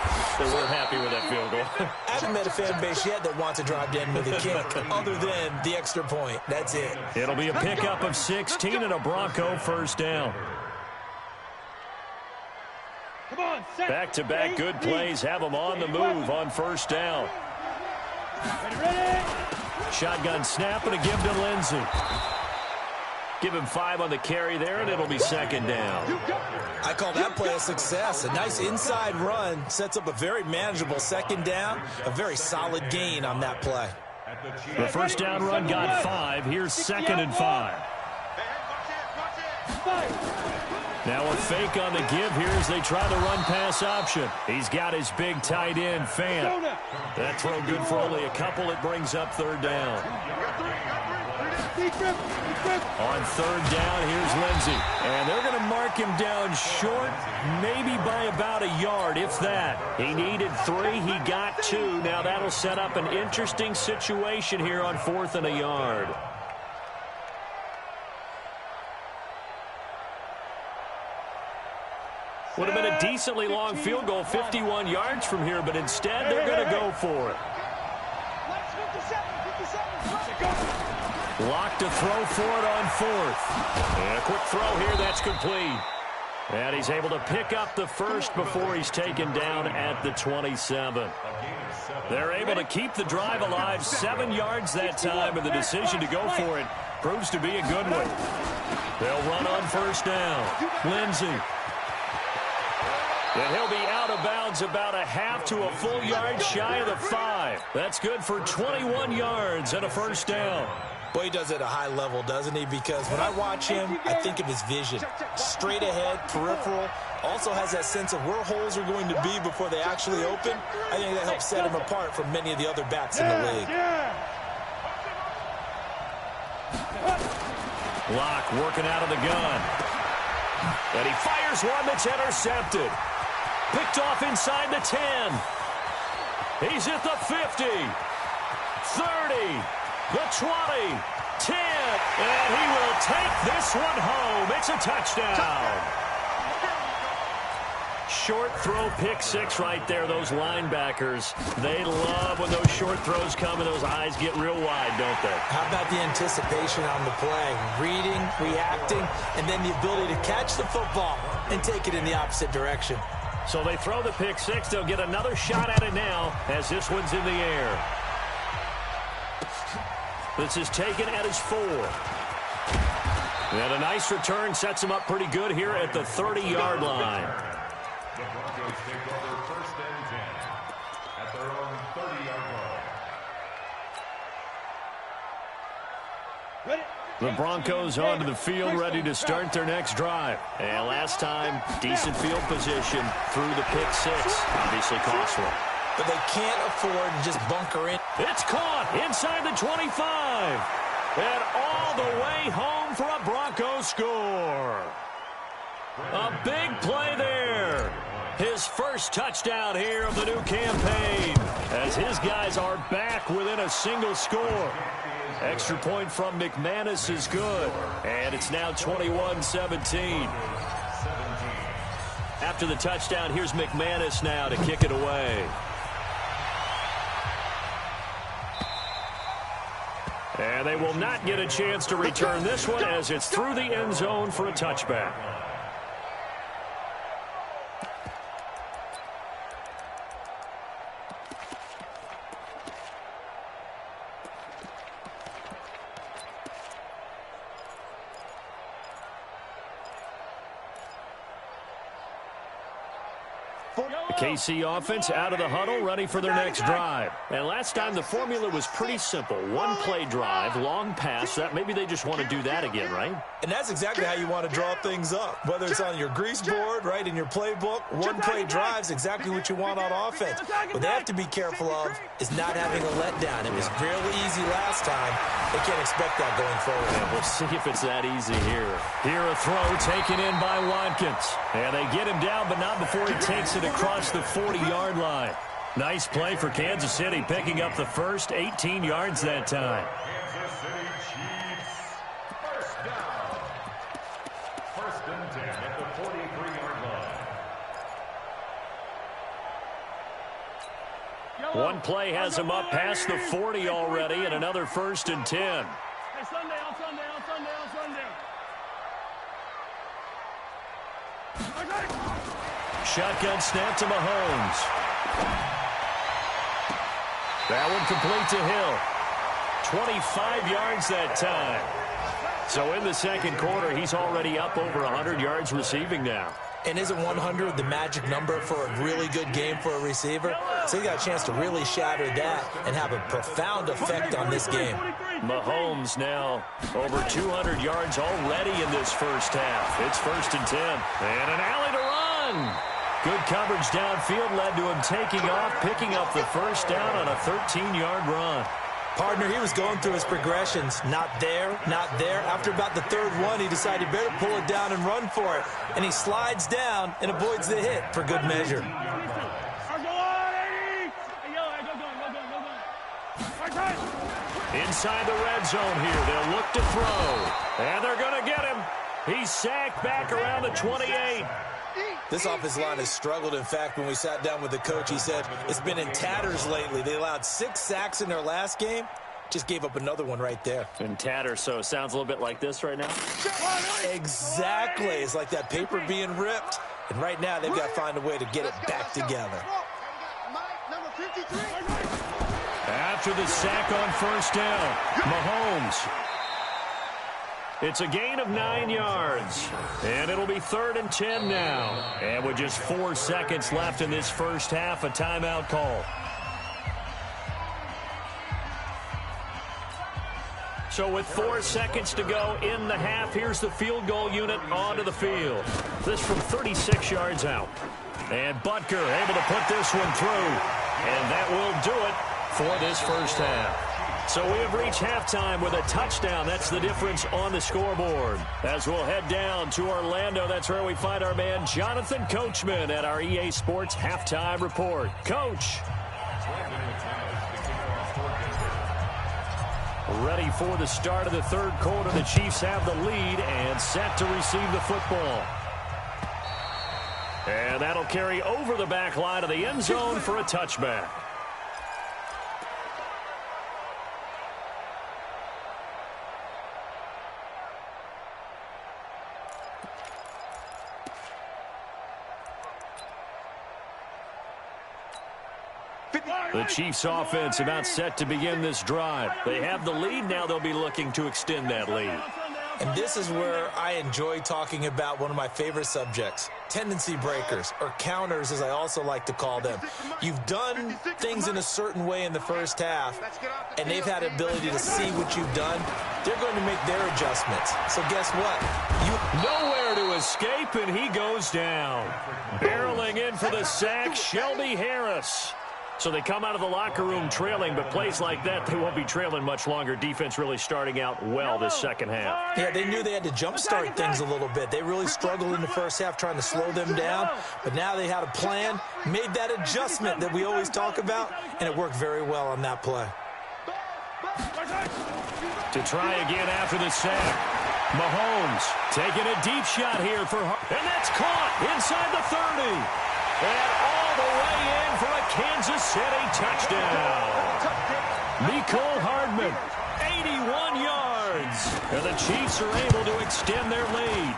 weren't happy with that field goal. I haven't met a fan base yet that wants to drive in with a kick, other than the extra point. That's it. It'll be a pickup of 16 and a Bronco first down. Back-to-back good plays have them on the move on first down. Shotgun snap and a give to Lindsey. Give him 5 on the carry there, and it'll be second down. I call that play a success. A nice inside run sets up a very manageable second down. A very solid gain on that play. The first down run got 5. Here's 2nd and 5. Now a fake on the give here as they try the run-pass option. He's got his big tight end, Fant. That throw good for only a couple. It brings up third down. On third down, here's Lindsey. And they're going to mark him down short, maybe by about a yard, if that. He needed 3. He got 2. Now that'll set up an interesting situation here on 4th and a yard. Would have been a decently long field goal, 51 yards from here, but instead they're going to go for it. Locked to throw for it on 4th. And a quick throw here, that's complete. And he's able to pick up the first before he's taken down at the 27. They're able to keep the drive alive, 7 yards that time, and the decision to go for it proves to be a good one. They'll run on first down. Lindsey. And he'll be out of bounds about a half to a full yard shy of the 5. That's good for 21 yards and a first down. Boy, he does it at a high level, doesn't he? Because when I watch him, I think of his vision. Straight ahead, peripheral. Also has that sense of where holes are going to be before they actually open. I think that helps set him apart from many of the other backs in the league. Locke working out of the gun. And he fires one that's intercepted. Picked off inside the 10. He's at the 50. 30. The 20. 10. And he will take this one home. It's a touchdown. Short throw, pick 6 right there. Those linebackers, they love when those short throws come and those eyes get real wide, don't they? How about the anticipation on the play? Reading, reacting, and then the ability to catch the football and take it in the opposite direction. So they throw the pick 6. They'll get another shot at it now as this one's in the air. This is taken at his 4. And a nice return sets him up pretty good here at the 30-yard line. The Broncos take over first and 10 at their own 30-yard line. The Broncos onto the field, ready to start their next drive. And last time, decent field position through the pick 6. Obviously costly. But they can't afford to just bunker in. It's caught inside the 25. And all the way home for a Broncos score. A big play there. His first touchdown here of the new campaign as his guys are back within a single score. Extra point from McManus is good. And it's now 21-17. After the touchdown, here's McManus now to kick it away. And they will not get a chance to return this one as it's through the end zone for a touchback. KC offense out of the huddle, ready for their next drive. And last time the formula was pretty simple. One play drive, long pass. That maybe they just want to do that again, right? And that's exactly how you want to draw things up. Whether it's on your grease board, right, in your playbook, one play drive is exactly what you want on offense. What they have to be careful of is not having a letdown. It was fairly easy last time. They can't expect that going forward. Yeah, we'll see if it's that easy here. Here a throw taken in by Watkins. And they get him down, but not before he takes it across the 40-yard line. Nice play for Kansas City, picking up the first 18 yards that time. Kansas One play has him up past the 40 already, and another 1st and 10. Hey, Sunday, on Sunday. Shotgun snap to Mahomes. That one complete to Hill. 25 yards that time. So in the second quarter, he's already up over 100 yards receiving now. And isn't 100 the magic number for a really good game for a receiver? So he got a chance to really shatter that and have a profound effect on this game. Mahomes now over 200 yards already in this first half. It's 1st and 10. And an alley to run. Good coverage downfield led to him taking off, picking up the first down on a 13-yard run. Partner, he was going through his progressions. Not there, not there. After about the 3rd one, he decided better pull it down and run for it. And he slides down and avoids the hit for good measure. Inside the red zone here, they'll look to throw. And they're going to get him. He's sacked back around the 28. This offensive line has struggled. In fact, when we sat down with the coach, he said it's been in tatters lately. They allowed 6 sacks in their last game. Just gave up another one right there. In tatters, so it sounds a little bit like this right now? Exactly. It's like that paper being ripped. And right now, they've got to find a way to get it back together. After the sack on 1st down, Mahomes. It's a gain of 9 yards, and it'll be 3rd and 10 now. And with just 4 seconds left in this first half, a timeout call. So with 4 seconds to go in the half, here's the field goal unit onto the field. This from 36 yards out. And Butker able to put this one through. And that will do it for this first half. So we have reached halftime with a touchdown. That's the difference on the scoreboard. As we'll head down to Orlando, that's where we find our man Jonathan Coachman at our EA Sports Halftime Report. Coach. Ready for the start of the 3rd quarter. The Chiefs have the lead and set to receive the football. And that'll carry over the back line of the end zone for a touchback. The Chiefs offense about set to begin this drive. They have the lead. Now they'll be looking to extend that lead. And this is where I enjoy talking about one of my favorite subjects, tendency breakers, or counters as I also like to call them. You've done things in a certain way in the first half, and they've had the ability to see what you've done. They're going to make their adjustments. So guess what? Nowhere to escape, and he goes down. Barreling in for the sack, Shelby Harris. So they come out of the locker room trailing, but plays like that, they won't be trailing much longer. Defense really starting out well this second half. Yeah, they knew they had to jumpstart things a little bit. They really struggled in the first half trying to slow them down, but now they had a plan, made that adjustment that we always talk about, and it worked very well on that play. To try again after the sack. Mahomes taking a deep shot here for, and that's caught inside the 30. And all the way in for a Kansas City touchdown. Mecole Hardman, 81 yards. And the Chiefs are able to extend their lead.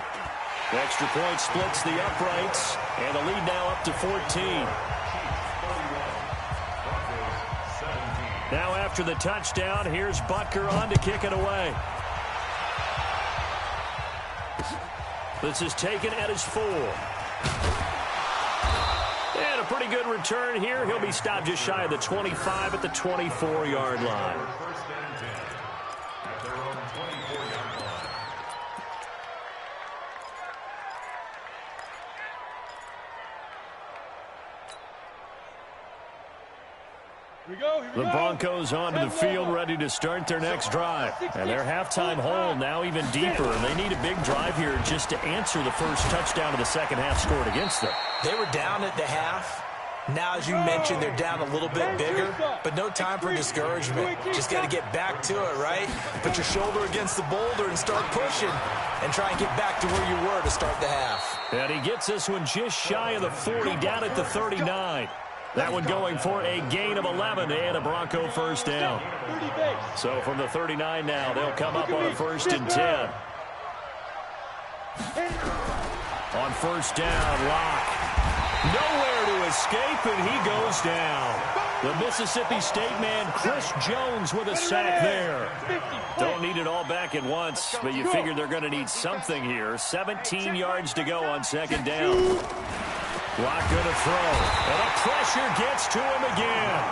The extra point splits the uprights, and the lead now up to 14. Now after the touchdown, here's Butker on to kick it away. This is taken at his 4. And a pretty good return here. He'll be stopped just shy of the 25 at the 24-yard line. The Broncos onto the field, ready to start their next drive. And their halftime hole now even deeper. And they need a big drive here just to answer the first touchdown of the second half scored against them. They were down at the half. Now, as you mentioned, they're down a little bit bigger, but no time for discouragement. Just got to get back to it, right? Put your shoulder against the boulder and start pushing and try and get back to where you were to start the half. And he gets this one just shy of the 40, down at the 39. That one going for a gain of 11 and a Bronco first down. So from the 39 now, they'll come up on a 1st and 10. On 1st down, Locke. Nowhere to escape, and he goes down. The Mississippi State man, Chris Jones, with a sack there. Don't need it all back at once, but you figure they're going to need something here. 17 yards to go on 2nd down. Locke going to throw, and the pressure gets to him again.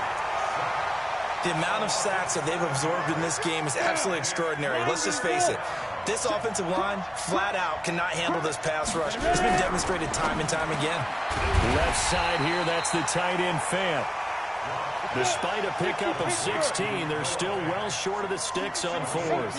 The amount of sacks that they've absorbed in this game is absolutely extraordinary. Let's just face it. This offensive line, flat out, cannot handle this pass rush. It's been demonstrated time and time again. Left side here, that's the tight end, Fant. Despite a pickup of 16, they're still well short of the sticks on 4th.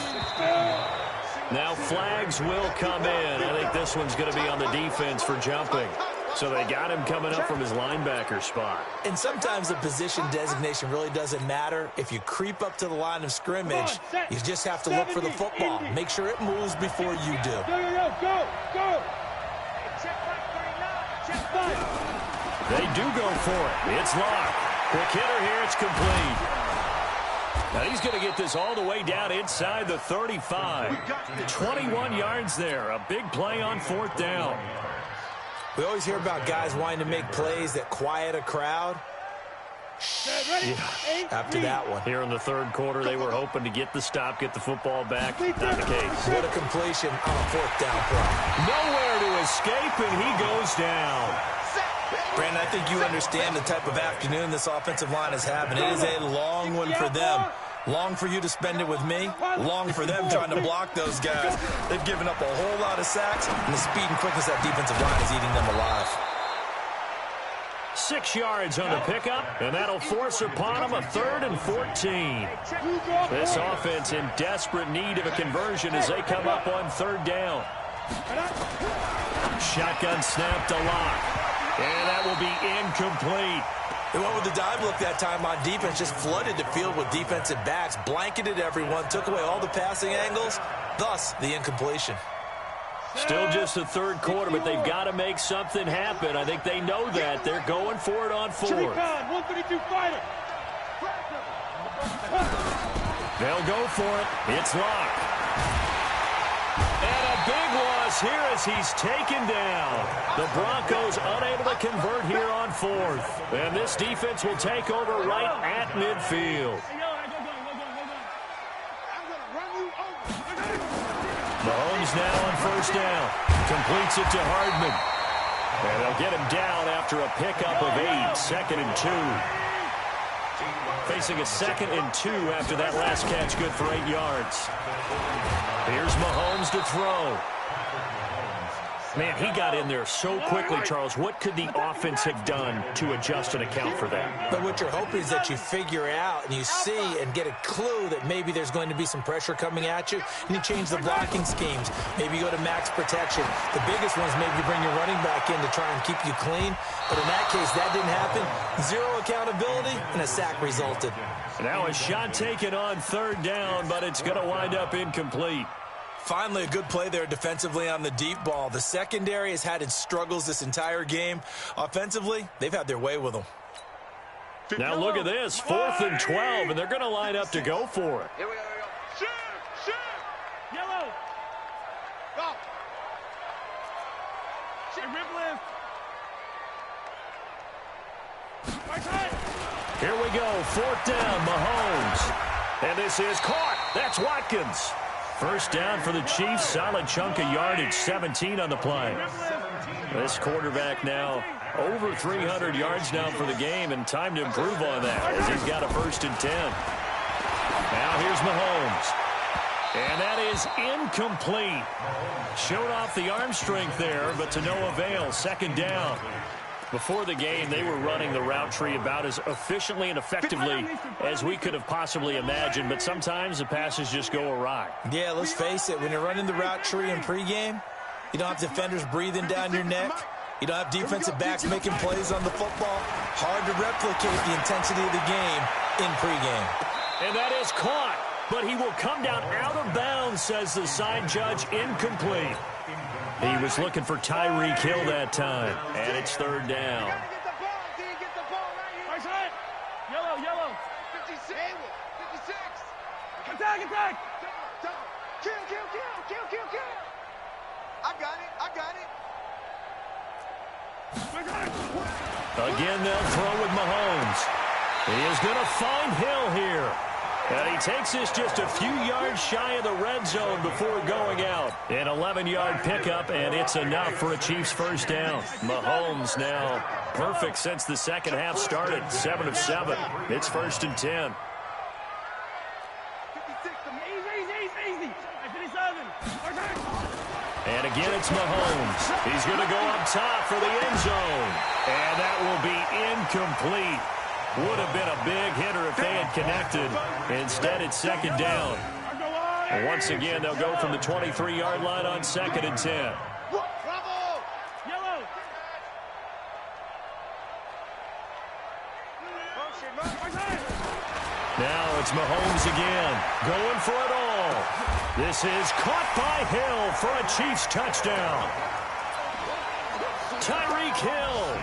Now flags will come in. I think this one's going to be on the defense for jumping. So they got him coming up from his linebacker spot. And sometimes the position designation really doesn't matter. If you creep up to the line of scrimmage, you just have to look for the football. Make sure it moves before you do. Go. They do go for it. It's Locke. Quick hitter here. It's complete. Now he's going to get this all the way down inside the 35. 21 yards there. A big play on 4th down. We always hear about guys wanting to make plays that quiet a crowd. Yeah. After that one. Here in the 3rd quarter, they were hoping to get the stop, get the football back. Not the case. What a completion on a 4th down play. Nowhere to escape, and he goes down. Brandon, I think you understand the type of afternoon this offensive line is having. It is a long one for them. Long for you to spend it with me. Long for them trying to block those guys. They've given up a whole lot of sacks, and the speed and quickness of that defensive line is eating them alive. 6 yards on the pickup, and that'll force upon him a 3rd and 14. This offense in desperate need of a conversion as they come up on 3rd down. Shotgun snap to Locke. And that will be incomplete. They went with the dive look that time on defense, just flooded the field with defensive backs, blanketed everyone, took away all the passing angles, thus the incompletion. Still just the 3rd quarter, but they've got to make something happen. I think they know that. They're going for it on 4th. 132 fighter. They'll go for it. It's Locke. And a big loss here as he's taken down. The Broncos unable to convert here on 4th. And this defense will take over right at midfield. Mahomes now on 1st down. Completes it to Hardman. And they'll get him down after a pickup of 8. 2nd and 2. Facing a 2nd and 2 after that last catch, good for 8 yards. Here's Mahomes to throw. Man, he got in there so quickly, Charles. What could the offense have done to adjust and account for that? But what you're hoping is that you figure out and you see and get a clue that maybe there's going to be some pressure coming at you, and you change the blocking schemes. Maybe you go to max protection. The biggest one is maybe you bring your running back in to try and keep you clean. But in that case, that didn't happen. 0 accountability, and a sack resulted. Now a shot taken on 3rd down, but it's going to wind up incomplete. Finally, a good play there defensively on the deep ball. The secondary has had its struggles this entire game. Offensively, they've had their way with them. Now look at this, 4th and 12, and they're going to line up to go for it. Here we go. Shoot! Yellow. Go. Hey, rip lift. Right side. Here we go, 4th down, Mahomes. And this is caught. That's Watkins. 1st down for the Chiefs. Solid chunk of yardage, 17 on the play. This quarterback now over 300 yards now for the game, and time to improve on that as he's got a 1st and 10. Now here's Mahomes. And that is incomplete. Showed off the arm strength there, but to no avail. 2nd down. Before the game, they were running the route tree about as efficiently and effectively as we could have possibly imagined, but sometimes the passes just go awry. Yeah, let's face it. When you're running the route tree in pregame, you don't have defenders breathing down your neck. You don't have defensive backs making plays on the football. Hard to replicate the intensity of the game in pregame. And that is caught, but he will come down out of bounds, says the side judge. Incomplete. He was looking for Tyreek Hill that time, and it's 3rd down. Get the ball, D. Get the ball right Yellow, yellow. 56. 56. Attack, attack. Kill, kill, kill, kill, kill, kill. I got it. I got it. Again, they'll throw with Mahomes. He is going to find Hill here. And he takes this just a few yards shy of the red zone before going out. An 11-yard pickup, and it's enough for a Chiefs first down. Mahomes now perfect since the second half started. 7 of 7. It's 1st and 10. 56. Easy. I finished 7. And again, it's Mahomes. He's going to go up top for the end zone. And that will be incomplete. Would have been a big hitter if they had connected. Instead, it's 2nd down. And once again, they'll go from the 23-yard line on 2nd and 10. Bravo. Yellow. Now it's Mahomes again, going for it all. This is caught by Hill for a Chiefs touchdown. Tyreek Hill,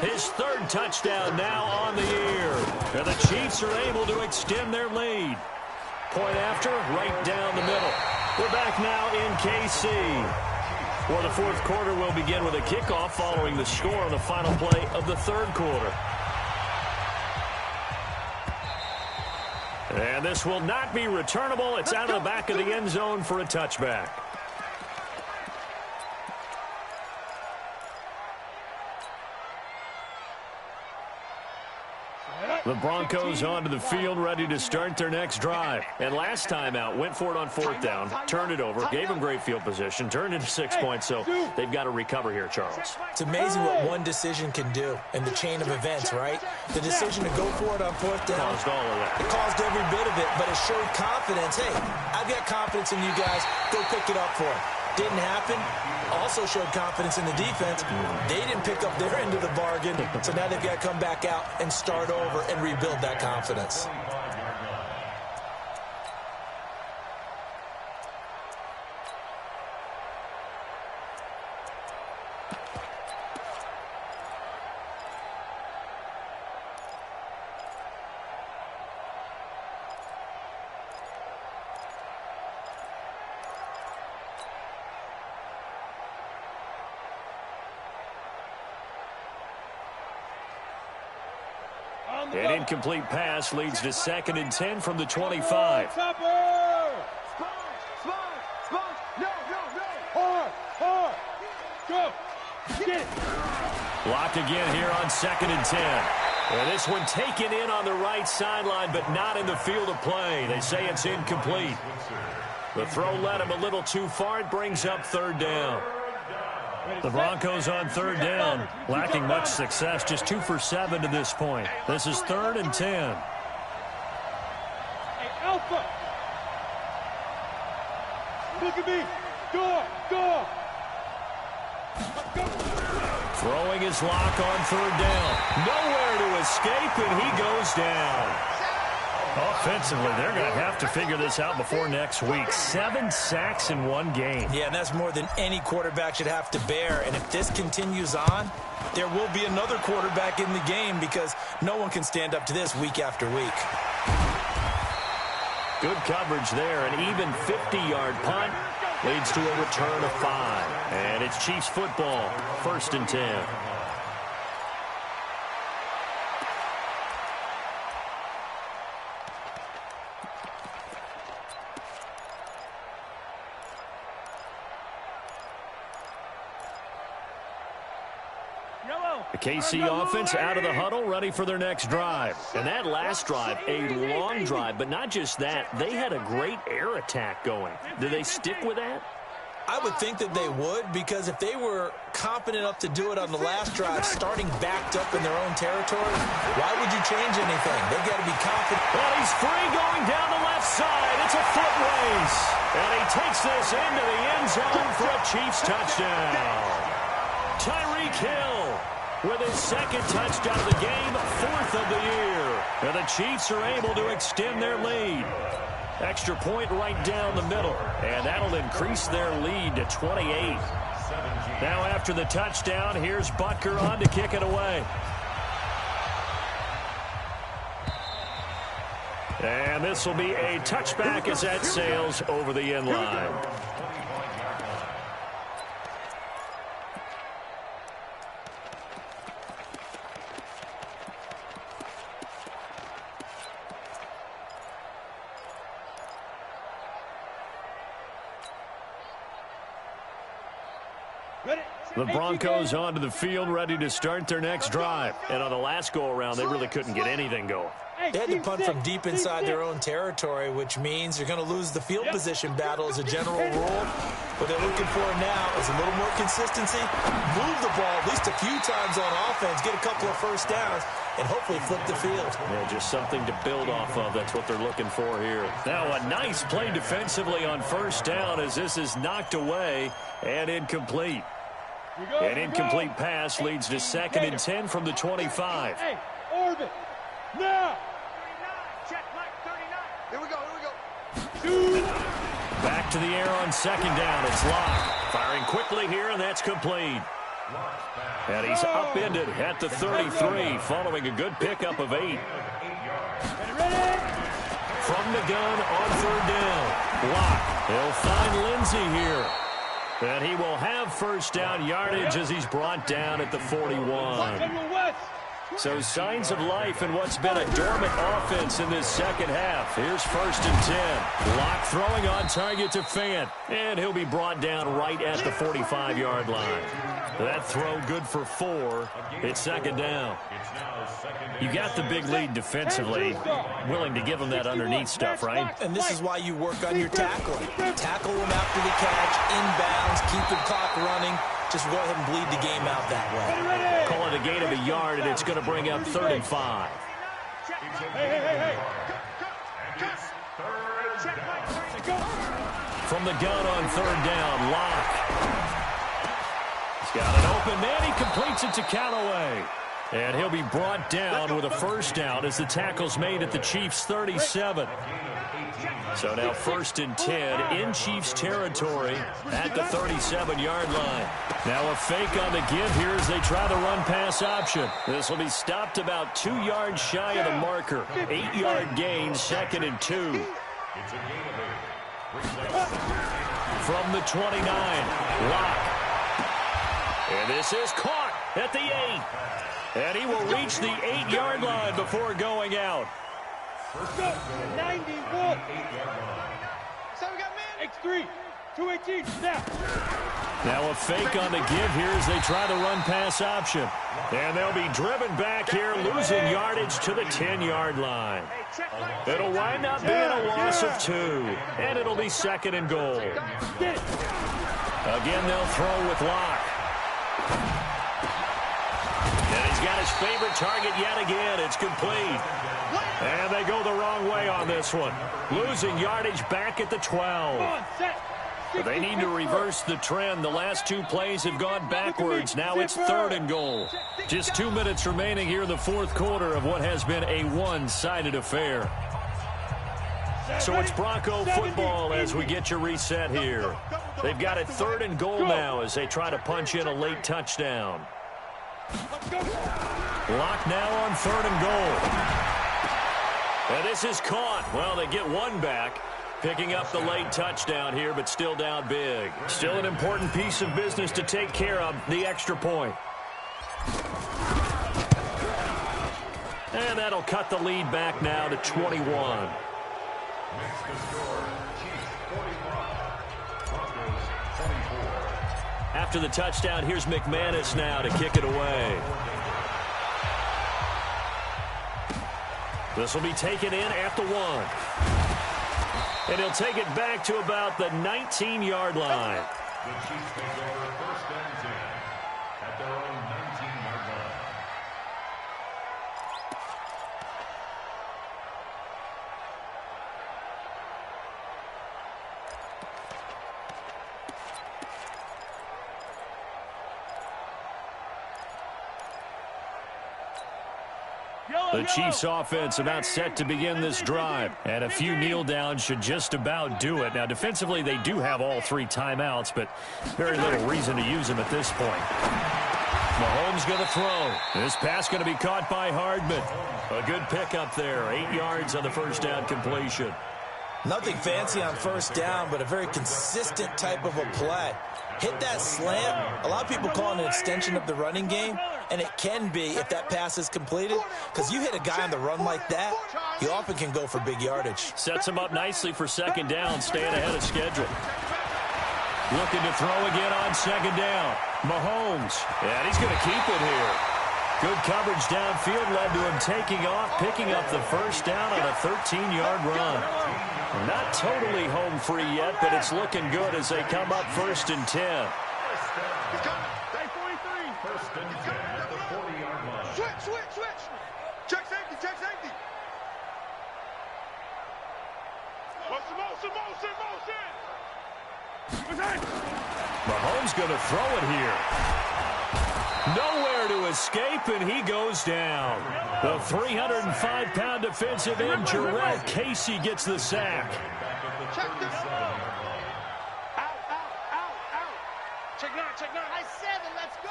his 3rd touchdown now on the year. And the Chiefs are able to extend their lead. Point after, right down the middle. We're back now in KC. Well, the 4th quarter will begin with a kickoff following the score on the final play of the 3rd quarter. And this will not be returnable. It's out of the back of the end zone for a touchback. The Broncos onto the field, ready to start their next drive. And last time out, went for it on 4th down, turned it over, gave them great field position, turned into 6 points, so they've got to recover here, Charles. It's amazing what one decision can do in the chain of events, right? The decision to go for it on 4th down. Caused all of that. It caused every bit of it, but it showed confidence. Hey, I've got confidence in you guys. Go pick it up for it. Didn't happen. Also showed confidence in the defense. They didn't pick up their end of the bargain, so now they've got to come back out and start over and rebuild that confidence. An incomplete pass leads to 2nd and 10 from the 25. Sponge. No. Hard. Go. Get it. Blocked again here on 2nd and 10. And this one taken in on the right sideline, but not in the field of play. They say it's incomplete. The throw led him a little too far. It brings up 3rd down. The Broncos on 3rd down, lacking much success, just 2 for 7 to this point. This is 3rd and 10. Hey, Alpha. Look at me. Door. Throwing his lock on 3rd down. Nowhere to escape, and he goes down. Offensively, they're going to have to figure this out before next week. 7 sacks in one game. Yeah, and that's more than any quarterback should have to bear. And if this continues on, there will be another quarterback in the game because no one can stand up to this week after week. Good coverage there. An even 50-yard punt leads to a return of 5. And it's Chiefs football, 1st and 10. The KC offense out of the huddle, ready for their next drive. And that last drive, a long drive, but not just that. They had a great air attack going. Do they stick with that? I would think that they would, because if they were confident enough to do it on the last drive, starting backed up in their own territory, why would you change anything? They've got to be confident. Well, he's free going down the left side. It's a foot race. And he takes this into the end zone for a Chiefs touchdown. Tyreek Hill with his 2nd touchdown of the game, 4th of the year. And the Chiefs are able to extend their lead. Extra point right down the middle, and that'll increase their lead to 28. Now after the touchdown, here's Butker on to kick it away. And this will be a touchback as that sails over the end line. The Broncos onto the field, ready to start their next drive. And on the last go-around, they really couldn't get anything going. They had to punt from deep inside their own territory, which means you're going to lose the field position battle as a general rule. What they're looking for now is a little more consistency, move the ball at least a few times on offense, get a couple of first downs, and hopefully flip the field. Yeah, just something to build off of. That's what they're looking for here. Now, a nice play defensively on first down as this is knocked away and incomplete. An incomplete pass leads to 2nd and 10 from the 25. Hey, orbit, now. Check, Mike, 39. Here we go. Back to the air on 2nd down. It's Locke. Firing quickly here, and that's complete. And he's upended at the 33, following a good pickup of 8. From the gun on 3rd down. Locke. He'll find Lindsey here. And he will have first down yardage as he's brought down at the 41. So signs of life in what's been a dormant offense in this second half. Here's 1st and 10. Locke throwing on target to Fant. And he'll be brought down right at the 45-yard line. That throw good for 4. It's 2nd down. You got the big lead defensively. Willing to give them that underneath stuff, right? And this is why you work on your tackling. Tackle them after the catch, inbounds, keep the clock running. Just go ahead and bleed the game out that way. Call it a gain of a yard, and it's going to bring up 3rd and 5. Hey. From the gun on 3rd down, Locke. He's got an open man. He completes it to Callaway. And he'll be brought down with a first down as the tackle's made at the Chiefs' 37. So now 1st and 10 in Chiefs territory at the 37-yard line. Now a fake on the give here as they try the run-pass option. This will be stopped about 2 yards shy of the marker. 8-yard gain, 2nd and 2. From the 29, Locke. And this is caught at the 8. And he will reach the 8-yard line before going out. 91. So we got man. X3, 218, snap. Now a fake on the give here as they try the run-pass option. And they'll be driven back here, losing yardage to the 10-yard line. It'll wind up being a loss of 2. And it'll be 2nd and goal. Again, they'll throw with Locke. And he's got his favorite target yet again. It's complete. And they go the wrong way on this one. Losing yardage back at the 12. But they need to reverse the trend. The last 2 plays have gone backwards. Now it's 3rd and goal. Just 2 minutes remaining here in the 4th quarter of what has been a one-sided affair. So it's Bronco football as we get your reset here. They've got it 3rd and goal now as they try to punch in a late touchdown. Locke now on 3rd and goal. And this is caught. Well, they get one back, picking up the late touchdown here, but still down big. Still an important piece of business to take care of, the extra point. And that'll cut the lead back now to 21. After the touchdown, here's McManus now to kick it away. This will be taken in at the 1. And he'll take it back to about the 19-yard line. The Chiefs take over 1st and 10 at their own 19-yard line. The Chiefs offense about set to begin this drive. And a few kneel downs should just about do it. Now, defensively, they do have all 3 timeouts, but very little reason to use them at this point. Mahomes going to throw. This pass going to be caught by Hardman. A good pickup there. 8 yards on the first down completion. Nothing fancy on first down, but a very consistent type of a play. Hit that slant. A lot of people call it an extension of the running game, and it can be if that pass is completed, because you hit a guy on the run like that, he often can go for big yardage. Sets him up nicely for second down, staying ahead of schedule. Looking to throw again on second down. Mahomes, and he's going to keep it here. Good coverage downfield led to him taking off, picking up the first down on a 13-yard run. Not totally home free yet, but it's looking good as they come up 1st and 10. He's got it. 43. First and 10 at the 40-yard line. Switch. Check safety. Motion. Mahomes going to throw it here. Nowhere to escape, and he goes down. The 305-pound defensive end, Jarrell Casey, gets the sack. Check this. Out. Check nine. I 7. Let's go.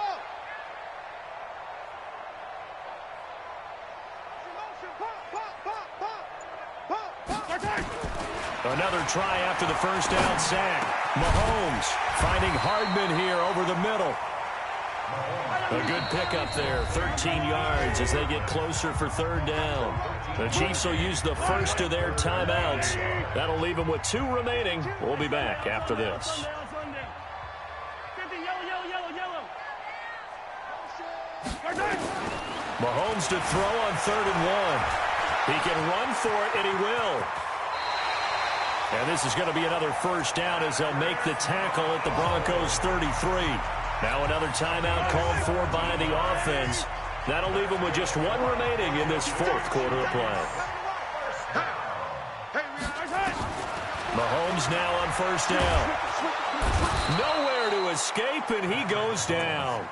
Pop. Another try after the first down sack. Mahomes finding Hardman here over the middle. A good pickup there, 13 yards as they get closer for third down. The Chiefs will use the first of their timeouts. That'll leave them with 2 remaining. We'll be back after this. Mahomes to throw on 3rd and 1. He can run for it, and he will. And this is going to be another first down as they'll make the tackle at the Broncos' 33. Now another timeout called for by the offense. That'll leave them with just 1 remaining in this 4th quarter of play. Mahomes now on first down. Nowhere to escape, and he goes down.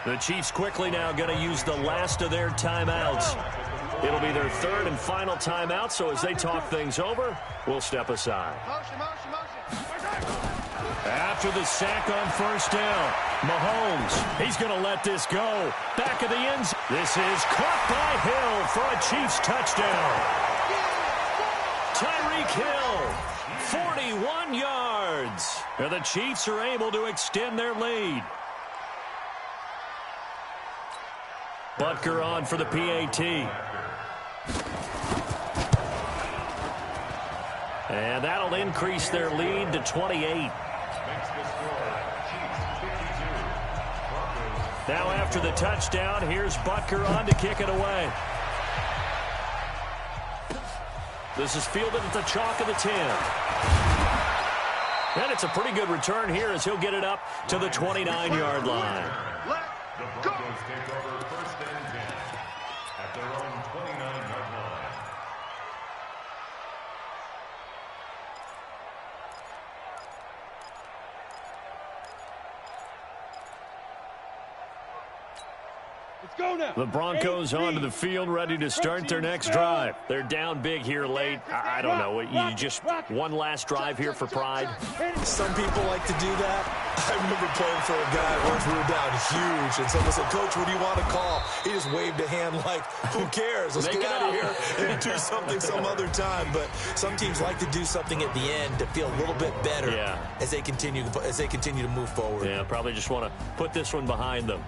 The Chiefs quickly now going to use the last of their timeouts. It'll be their 3rd and final timeout, so as they talk things over, we'll step aside. Motion. After the sack on first down, Mahomes, he's going to let this go. Back of the end zone. This is caught by Hill for a Chiefs touchdown. Tyreek Hill, 41 yards. And the Chiefs are able to extend their lead. Butker on for the PAT. And that'll increase their lead to 28. Now after the touchdown, here's Butker on to kick it away. This is fielded at the chalk of the 10. And it's a pretty good return here as he'll get it up to the 29-yard line. The Broncos take over 1st and 10 at their own 29-yard line. The Broncos onto the field, ready to start their next drive. They're down big here late. I don't know. You just one last drive here for pride? Some people like to do that. I remember playing for a guy once we were down huge, and someone said, "Coach, what do you want to call?" He just waved a hand like, "Who cares? Let's get out of here and do something some other time." But some teams like to do something at the end to feel a little bit better as they continue to move forward. Yeah, probably just want to put this one behind them.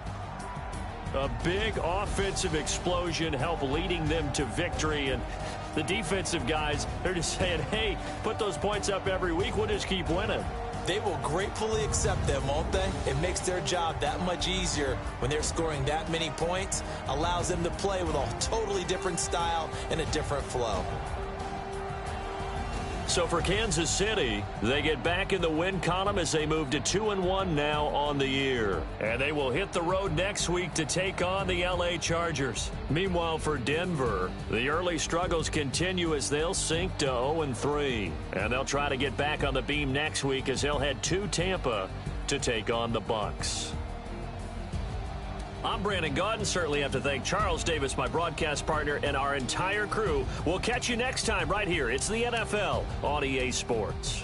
A big offensive explosion helped leading them to victory, and the defensive guys, they're just saying, hey, put those points up every week, we'll just keep winning. They will gratefully accept them, won't they? It makes their job that much easier when they're scoring that many points, allows them to play with a totally different style and a different flow. So for Kansas City, they get back in the win column as they move to 2-1 now on the year. And they will hit the road next week to take on the LA Chargers. Meanwhile, for Denver, the early struggles continue as they'll sink to 0-3. And they'll try to get back on the beam next week as they'll head to Tampa to take on the Bucs. I'm Brandon Gaudin. Certainly have to thank Charles Davis, my broadcast partner, and our entire crew. We'll catch you next time right here. It's the NFL on EA Sports.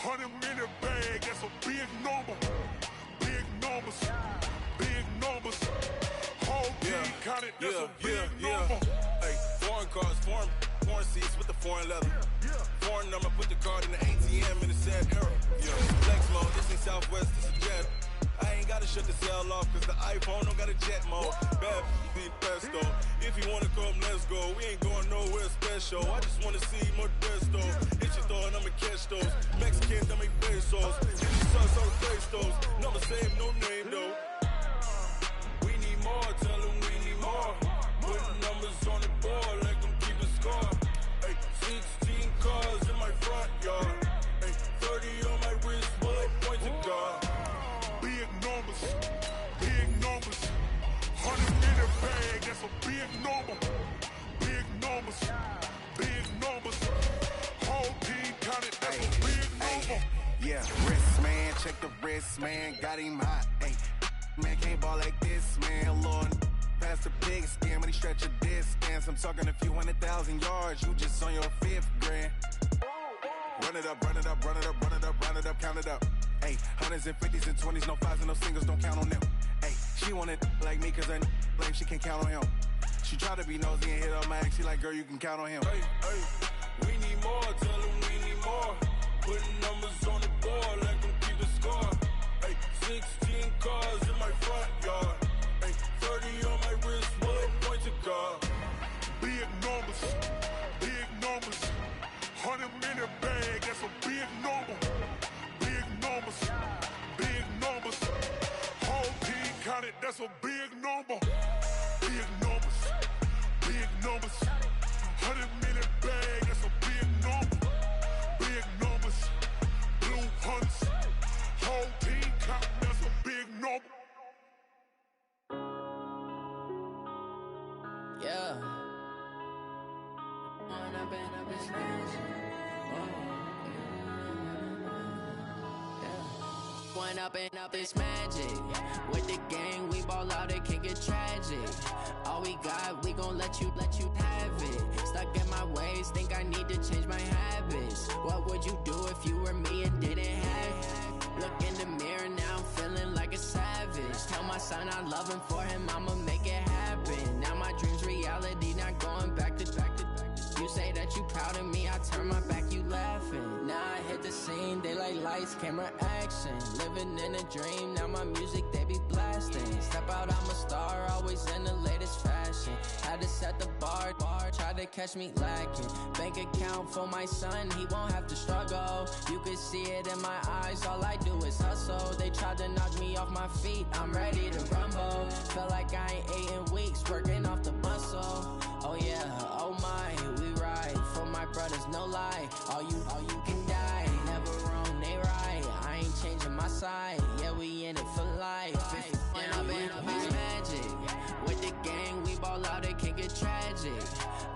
100-minute bag, that's a big number. Big numbers, big numbers. Whole team counted, that's a big number. Hey, foreign cars, foreign seats with the foreign leather. Foreign number, put the card in the ATM in the sad era. Flex mode, this ain't Southwest, this is Jet. I ain't gotta shut the cell off, cause the iPhone don't got a jet mode. Bad need pesto. If you wanna come, let's go. We ain't going nowhere special. I just wanna see more Modesto. Hit your throw and I'ma catch those. Mexicans, I make pesos. Hit your sauce on Crestos. Never say no name though. We need more, tell them we need more. Putting numbers on the board, like them keep a score. Hey, 16 cars in my front yard. Hey, 30 on my wrist, bullet point to God. Big numbers, big numbers. 100-minute bag, that's a big number. Big numbers, big numbers. Whole team counted, that's a big number. Yeah, wrist man, check the wrist man, got him hot. Ay, man can't ball like this, man. Lord, past the big skin when he stretch a distance. I'm talking a few 100,000 yards, you just on your 5th grand. Run it up, run it up, run it up, run it up, run it up, count it up. Ay, 100s and 50s and 20s, no 5s and no singles, don't count on them. Ay, she want it like me cause her blame, she can't count on him. She try to be nosy and hit up my ex, she like, girl, you can count on him. Hey, we need more, tell them we need more. Putting numbers on the board, like them keep a score. Hey, 16 cars in my front yard. Hey, 30 on my wrist, bullet point to God. Big numbers, big numbers. 100-minute bag, that's a big number. Big numbers, big numbers. Whole team counted, that's a big number. Big numbers, big numbers. 100-minute bag, that's a big number. Big numbers, blue hunts. Whole team counting, that's a big number. Yeah. One up and up is magic. With the gang, we ball out, it can get tragic. All we got, we gon' let you have it. Stuck in my ways, think I need to change my habits. What would you do if you were me and didn't have it? Look in the mirror, now I'm feeling like a savage. Tell my son I love him, for him I'ma make it happen. Now my dream's reality, not going back to. You say that you proud of me, I turn my back, you laughing. Now I hit the scene, they like lights, camera, action. Living in a dream, now my music, they be blasting. Step out, I'm a star, always in the latest fashion. Had to set the bar, try to catch me lacking. Bank account for my son, he won't have to struggle. You can see it in my eyes, all I do is hustle. They tried to knock me off my feet, I'm ready to rumble. Felt like I ain't ate in weeks, working off the muscle. Oh yeah, oh my, we ride for my brothers, no lie. All you can die, never wrong, they right. I ain't changing my side, yeah, we in it for life. When up and up is magic. With the gang, we ball out, it can get tragic.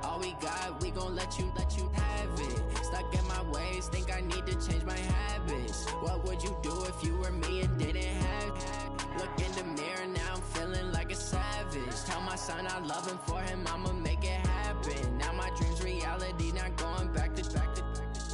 All we got, we gon' let you have it. Stuck in my ways, think I need to change my habits. What would you do if you were me and didn't have it? Look in the mirror, now I'm feeling like a savage. Tell my son I love him, for him I'ma make it happen. Now my dream's reality, not going back to.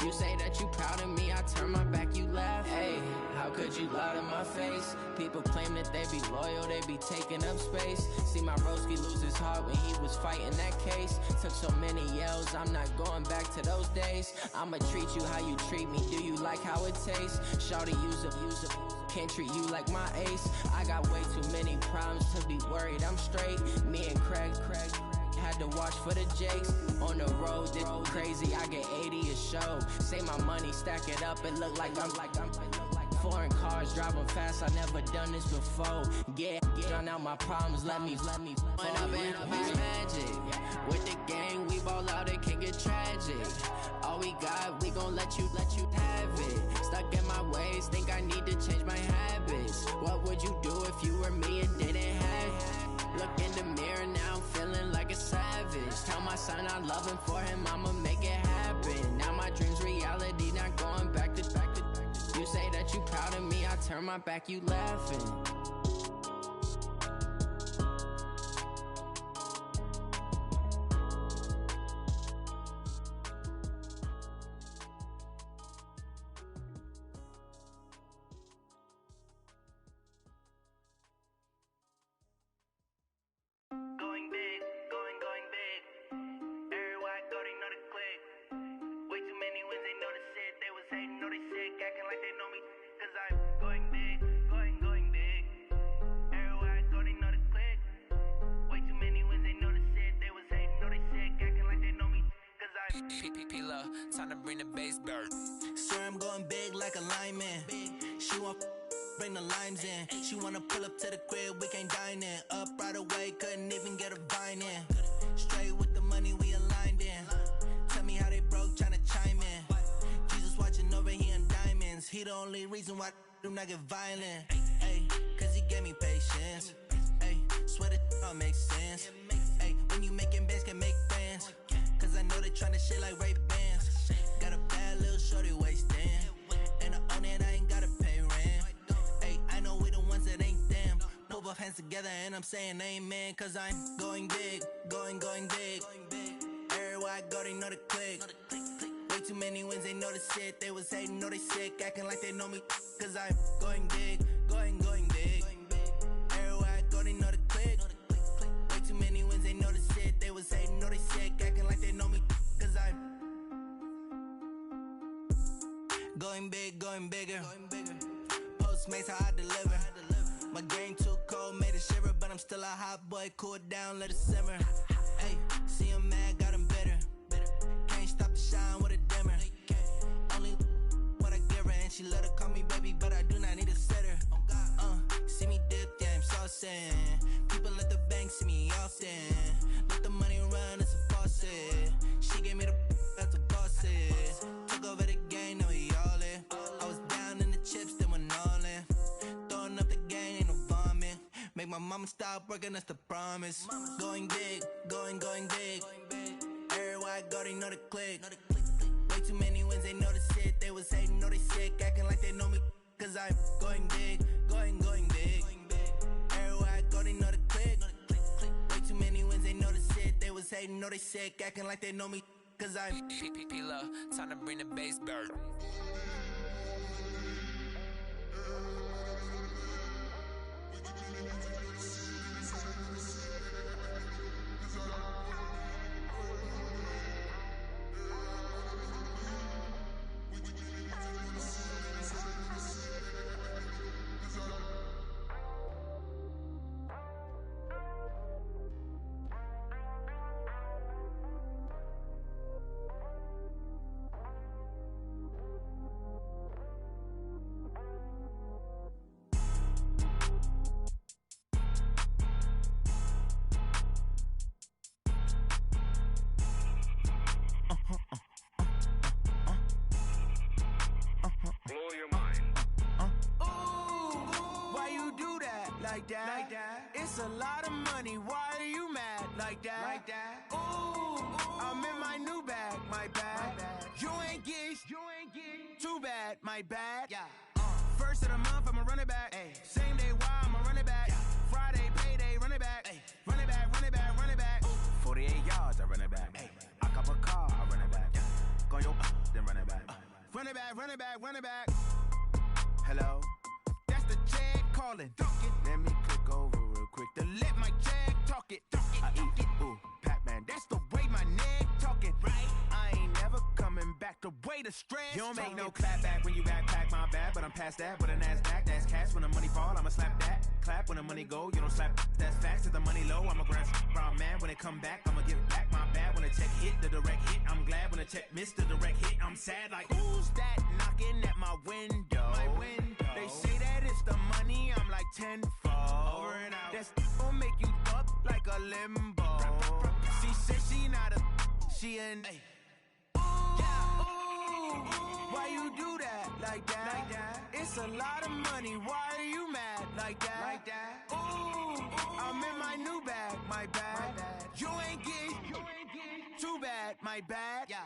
You say that you proud of me, I turn my back, you laugh. Hey, how could you lie to my face? People claim that they be loyal, they be taking up space. See my broski lose his heart when he was fighting that case. Took so many yells, I'm not going back to those days. I'ma treat you how you treat me, do you like how it tastes? Shawty, use up. Can't treat you like my ace. I got way too many problems to be worried, I'm straight. Me and Craig had to watch for the Jakes. On the road, this crazy, I get 80 a show. Say my money, stack it up, it look like I'm foreign cars, driving fast, I never done this before. Yeah, drown out my problems, let me. When up and up is magic. With the gang, we ball out, it can get tragic. All we got, we gon' let you have it. Stuck in my ways, think I need to change my habits. What would you do if you were me and didn't have it? Look in the mirror, now I'm feeling like a savage. Tell my son I love him, for him I'ma make it happen. Now my dream's reality, not going back to. You say that you proud of me, I turn my back, you laughing. like they know me, cause I'm going big, going big. Everywhere I go, they know the click. Way too many wins, they know the shit. They was hating, know they sick, acting like they know me, cause I'm P-P-P-Love, time to bring the bass bird. Swear I'm going big like a lineman. She want bring the limes in. She wanna pull up to the crib, we can't dine in. Up right away, couldn't even get a vine in. Straight with the money, we aligned in. Tell me how they broke, tryna chime in. Jesus watching over here in diamonds. He the only reason why do not get violent. Ay, cause he gave me patience. Ay, swear that all makes sense. Ay, when you making bands, can make friends. Cause I know they tryna shit like Ray-Bans. Got a bad little shorty wasting. And I own it, I ain't gotta pay rent. Ay, I know we the ones that ain't them. Put both hands together and I'm saying amen. Cause I'm going big, going big. Everywhere I go, they know the click. Way too many wins, they know the shit. They was hating, know they sick, acting like they know me. Cause I'm going big, going big. Everywhere I go, they know the click. Way too many wins, they know the shit. They was hating, know they sick, acting like they know me. Cause I'm going big, going bigger. Postmates, how I deliver. My game too cold, made it shiver. But I'm still a hot boy, cool it down, let it simmer. Hey, see him mad, got him bitter. Can't stop the shine with a dimmer. Only what I give her, and she let her call me baby, but I do not need a sitter. See me dip, yeah, I'm saucing. People at the bank see me often. Let the money run, it's a faucet. She gave me the that's a boss is. Took over the game, now we all in. I was down in the chips, then went all in. Throwing up the game, ain't no vomit. Make my mama stop working, that's the promise. Going big, going big. Everywhere I go, they know the click. Way too many wins, they know the shit. They was hating, know they sick, acting like they know me. Cause I'm going big, going big. Everywhere I go, they know the click. Way too many wins, they know the shit. They was hating, know they sick, acting like they know me. Cause I'm P-P-P-Love, time to bring the bass bird. Like that. It's a lot of money. Why are you mad like that? Ooh, I'm in my new bag, my bad. You ain't get too bad, my bad. Yeah. First of the month, I'ma run it back. Ay. Same day, why I'ma run it back. Yeah. Friday, payday, run it back. Ay. Run it back, run it back, run it back. 48 yards, I run it back. Ay. I cop a car, I run it back. Yeah. Go your then run it back. Run it back, run it back, run it back. Hello? That's the check calling. Let me click over real quick. To let my check talk it. I eat, ooh, Pac-Man. That's the way my neck talking. Right? I ain't never coming back the way the stress. You don't make no clap back when you backpack, my bad. But I'm past that with a NASDAQ. That's cash when the money fall, I'ma slap that. Clap when the money go, you don't slap. That's facts. If the money low, I'ma grab brown man. When it come back, I'ma give back my bad. When the check hit, the direct hit. I'm glad when the check missed the direct hit. I'm sad like, who's that knocking at my window? My window. They say that it's the money, I'm like tenfold. Over and out. That's gon' make you up like a limbo. She said she not a, she an. Ay. Why you do that like that? It's a lot of money. Why are you mad like that? Ooh, I'm in my new bag, my bad. You ain't get too bad, my bad. Yeah.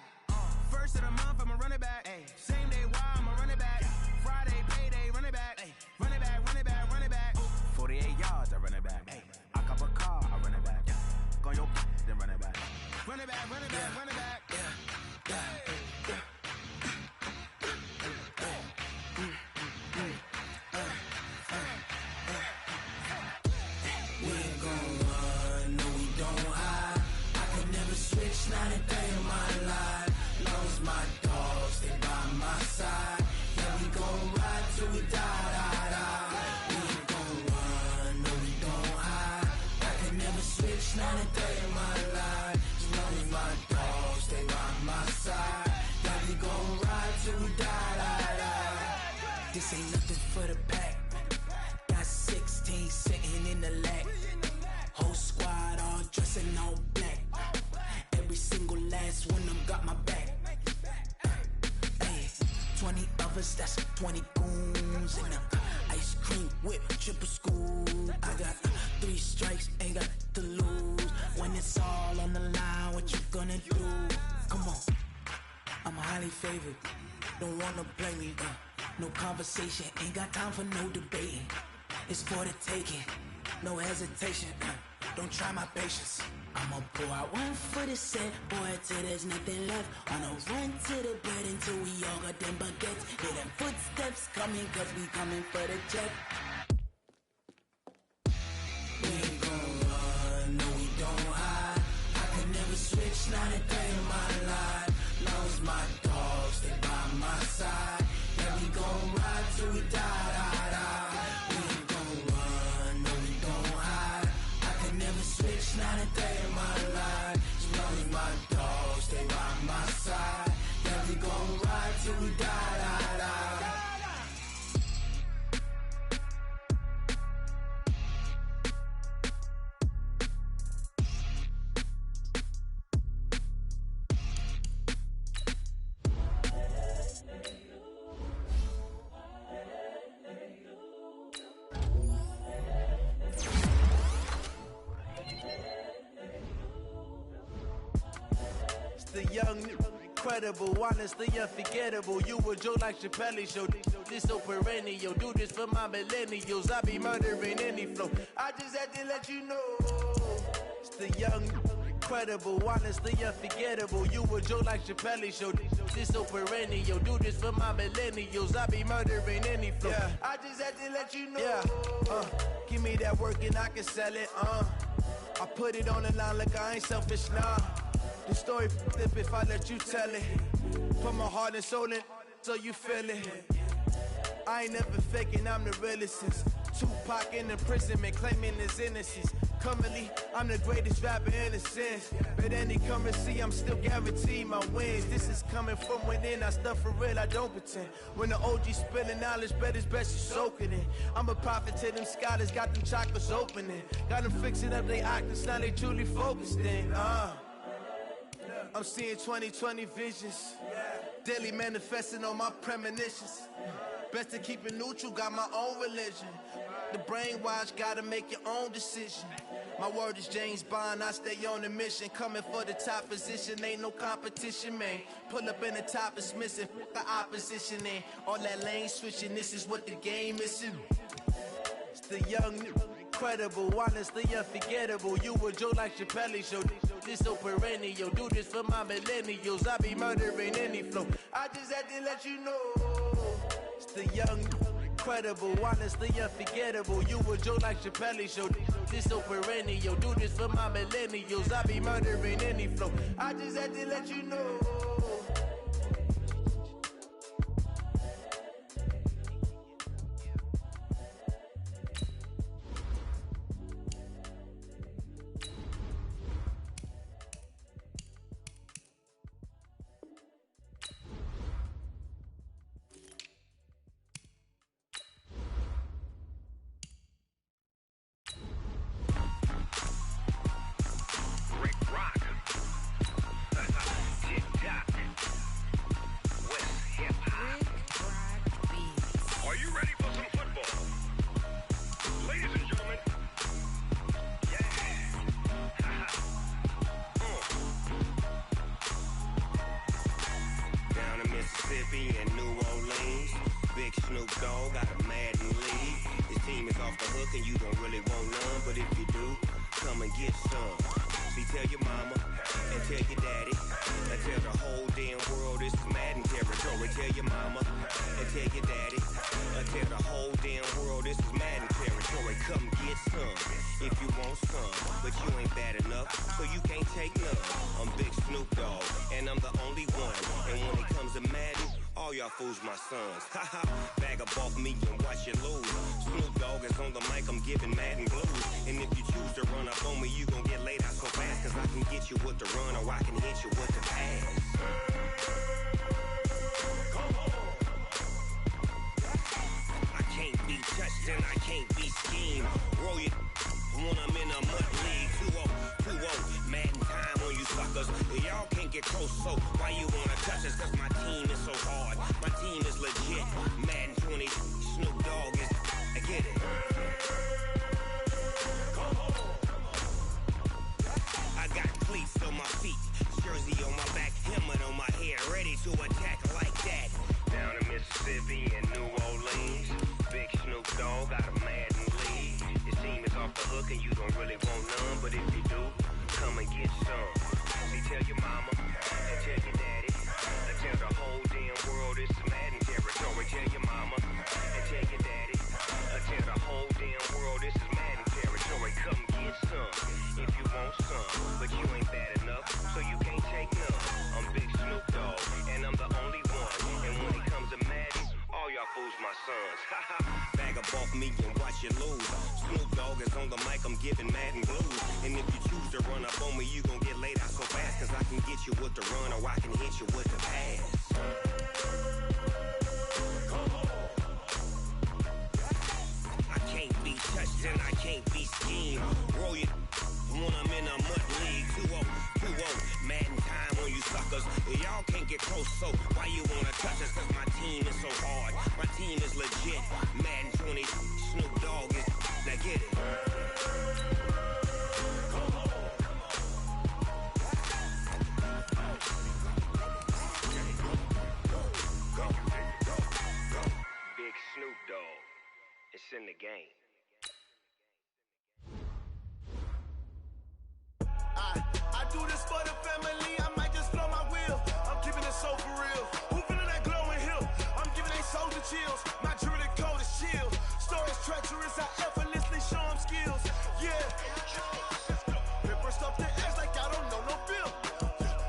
First of the month, I'ma run it back. Ay. Same day, why I'ma run it back. Friday, payday, run it back. Ay. Run it back, run it back, run it back. 48 yards, I run it back. Ay. I cop a car, I run it back. Yeah. Go your then run it back. Run it back, run it back, run it back. We ain't gon' run, no we don't hide. I can never switch, not a day in my life. Long as my dogs, they by my side. till we die, die, die. We ain't gon' run, no, we gon' hide. I can never switch, not a day in my life. As long as my dogs stay by my side. Yeah, we gon' ride till we die, die, die. This ain't nothing for the pack. Got 16 sitting in the lap. Whole squad all dressing all black. Every single last one of them got my back. Hey, 20 of us, that's 20 goons. And ice cream whip, triple scoop. I got 3 strikes, ain't got to lose. When it's all on the line, what you gonna do? Come on, I'm highly favored. Don't wanna play me, no conversation, ain't got time for no debating. It's for the taking, no hesitation, don't try my patience. I'ma pour out one for the set, boy, till there's nothing left. On a run to the bread until we all got them baguettes. Hear them footsteps coming, cause we coming for the check. We ain't gon' run, no, we don't hide. I can never switch, not a day in my life. Long as my dogs stay by my side. Yeah, we gon' ride till we die, die, die. We ain't gon' run, no, we don't hide. I can never switch, not a day in my life. As long as my dogs stay by my side. Yeah, we gon' ride till we die, die, die. The young, incredible, honestly unforgettable. You a joke like Chappelle show. This so perennial. Do this for my millennials. I be murdering any flow. I just had to let you know. It's the young, incredible, honestly unforgettable. You a joke like Chappelle show. This so perennial. Do this for my millennials. I be murdering any flow. Yeah. I just had to let you know. Yeah. Give me that work and I can sell it. I put it on the line like I ain't selfish, nah. The story flip if I let you tell it. Put my heart and soul in so you feel it. I ain't never faking, I'm the realest since Tupac in imprisonment, claiming his innocence. Currently, I'm the greatest rapper in a sense. But any currency, I'm still guaranteed my wins. This is coming from within, I stuff for real, I don't pretend. When the OG spilling knowledge, bet it's best you soak it in. I'm a prophet to them scholars, got them chakras opening. Got them fixing up they octaves, now they truly focused in. I'm seeing 2020 visions, daily manifesting on my premonitions. Best to keep it neutral, got my own religion. The brainwash, gotta make your own decision. My word is James Bond, I stay on a mission. Coming for the top position, ain't no competition, man. Pull up in the top, it's missing, the opposition in. All that lane switching, this is what the game is. It's the young, incredible, honestly unforgettable. You a joke like Chappelle show. This so perennial. Do this for my millennials. I be murdering any flow. I just had to let you know. It's the young, incredible, honestly unforgettable. You a joke like Chappelle show. This so perennial. Do this for my millennials. I be murdering any flow. I just had to let you know. Mississippi and New Orleans. Big Snoop Dogg got a Madden league. This team is off the hook and you don't really want none, but if you do, come and get some. See, tell your mama and tell your daddy and tell the whole damn world this is Madden territory. Tell your mama and tell your daddy and tell the whole damn world this is Madden territory. territory, come get some. If you want some, but you ain't bad enough, so you can't take none. I'm Big Snoop Dogg, and I'm the only one. And when it comes to Madden, all y'all fools my sons. Haha, bag up off me and watch you lose. Snoop Dogg is on the mic, I'm giving Madden blues. And if you choose to run up on me, you gon' get laid out so fast. Cause I can get you with the run or I can hit you with the pass. I can't be touched and I can't be schemed. Roll you when I'm in a mud league. 2-0, Madden time on you suckers. Y'all can't get close, so why you wanna touch us? Cause my team is so hard. My team is legit. Madden 20, Snoop Dogg is, I get it. I got cleats on my feet, jersey on my back, helmet on my head, ready to attack like that. Down in Mississippi and New Orleans, Big Snoop Dogg got a Madden league. His team is off the hook and you don't really want none, but if you do, come and get some. See, tell your mama and tell your daddy, and tell the whole damn world it's Madden territory. Tell your mama and tell your daddy, and tell the whole damn world this is Madden territory. Come get some if you want some, but you ain't bad enough, so you can't take none. I'm Big Snoop Dogg, and I'm the only one. And when it comes to Madden, all y'all fools my sons. Bag up off me and watch you lose. Snoop Dogg is on the mic, I'm giving Madden blues. And if you choose to run up on me, you gon' get laid out so fast. Cause I can get you with the run or I can hit you with the pass. I can't be touched and I can't be schemed. Roll you when I'm in a mud league. 2-0, Madden time on you suckers. Y'all can't get close, so why you wanna touch us? Cause my team is so hard. My team is legit. Madden 20, Snoop Dogg is, now get it. Big Snoop Dogg, it's in the game. I do this for the family, I might just blow my wheel. I'm keeping it so for real. Who feeling that glowing hill? I'm giving they soldier chills. My jewelry coat is chill. Stories treacherous, I effortlessly show them skills. Yeah. Paper stuff the edge like I don't know no feel.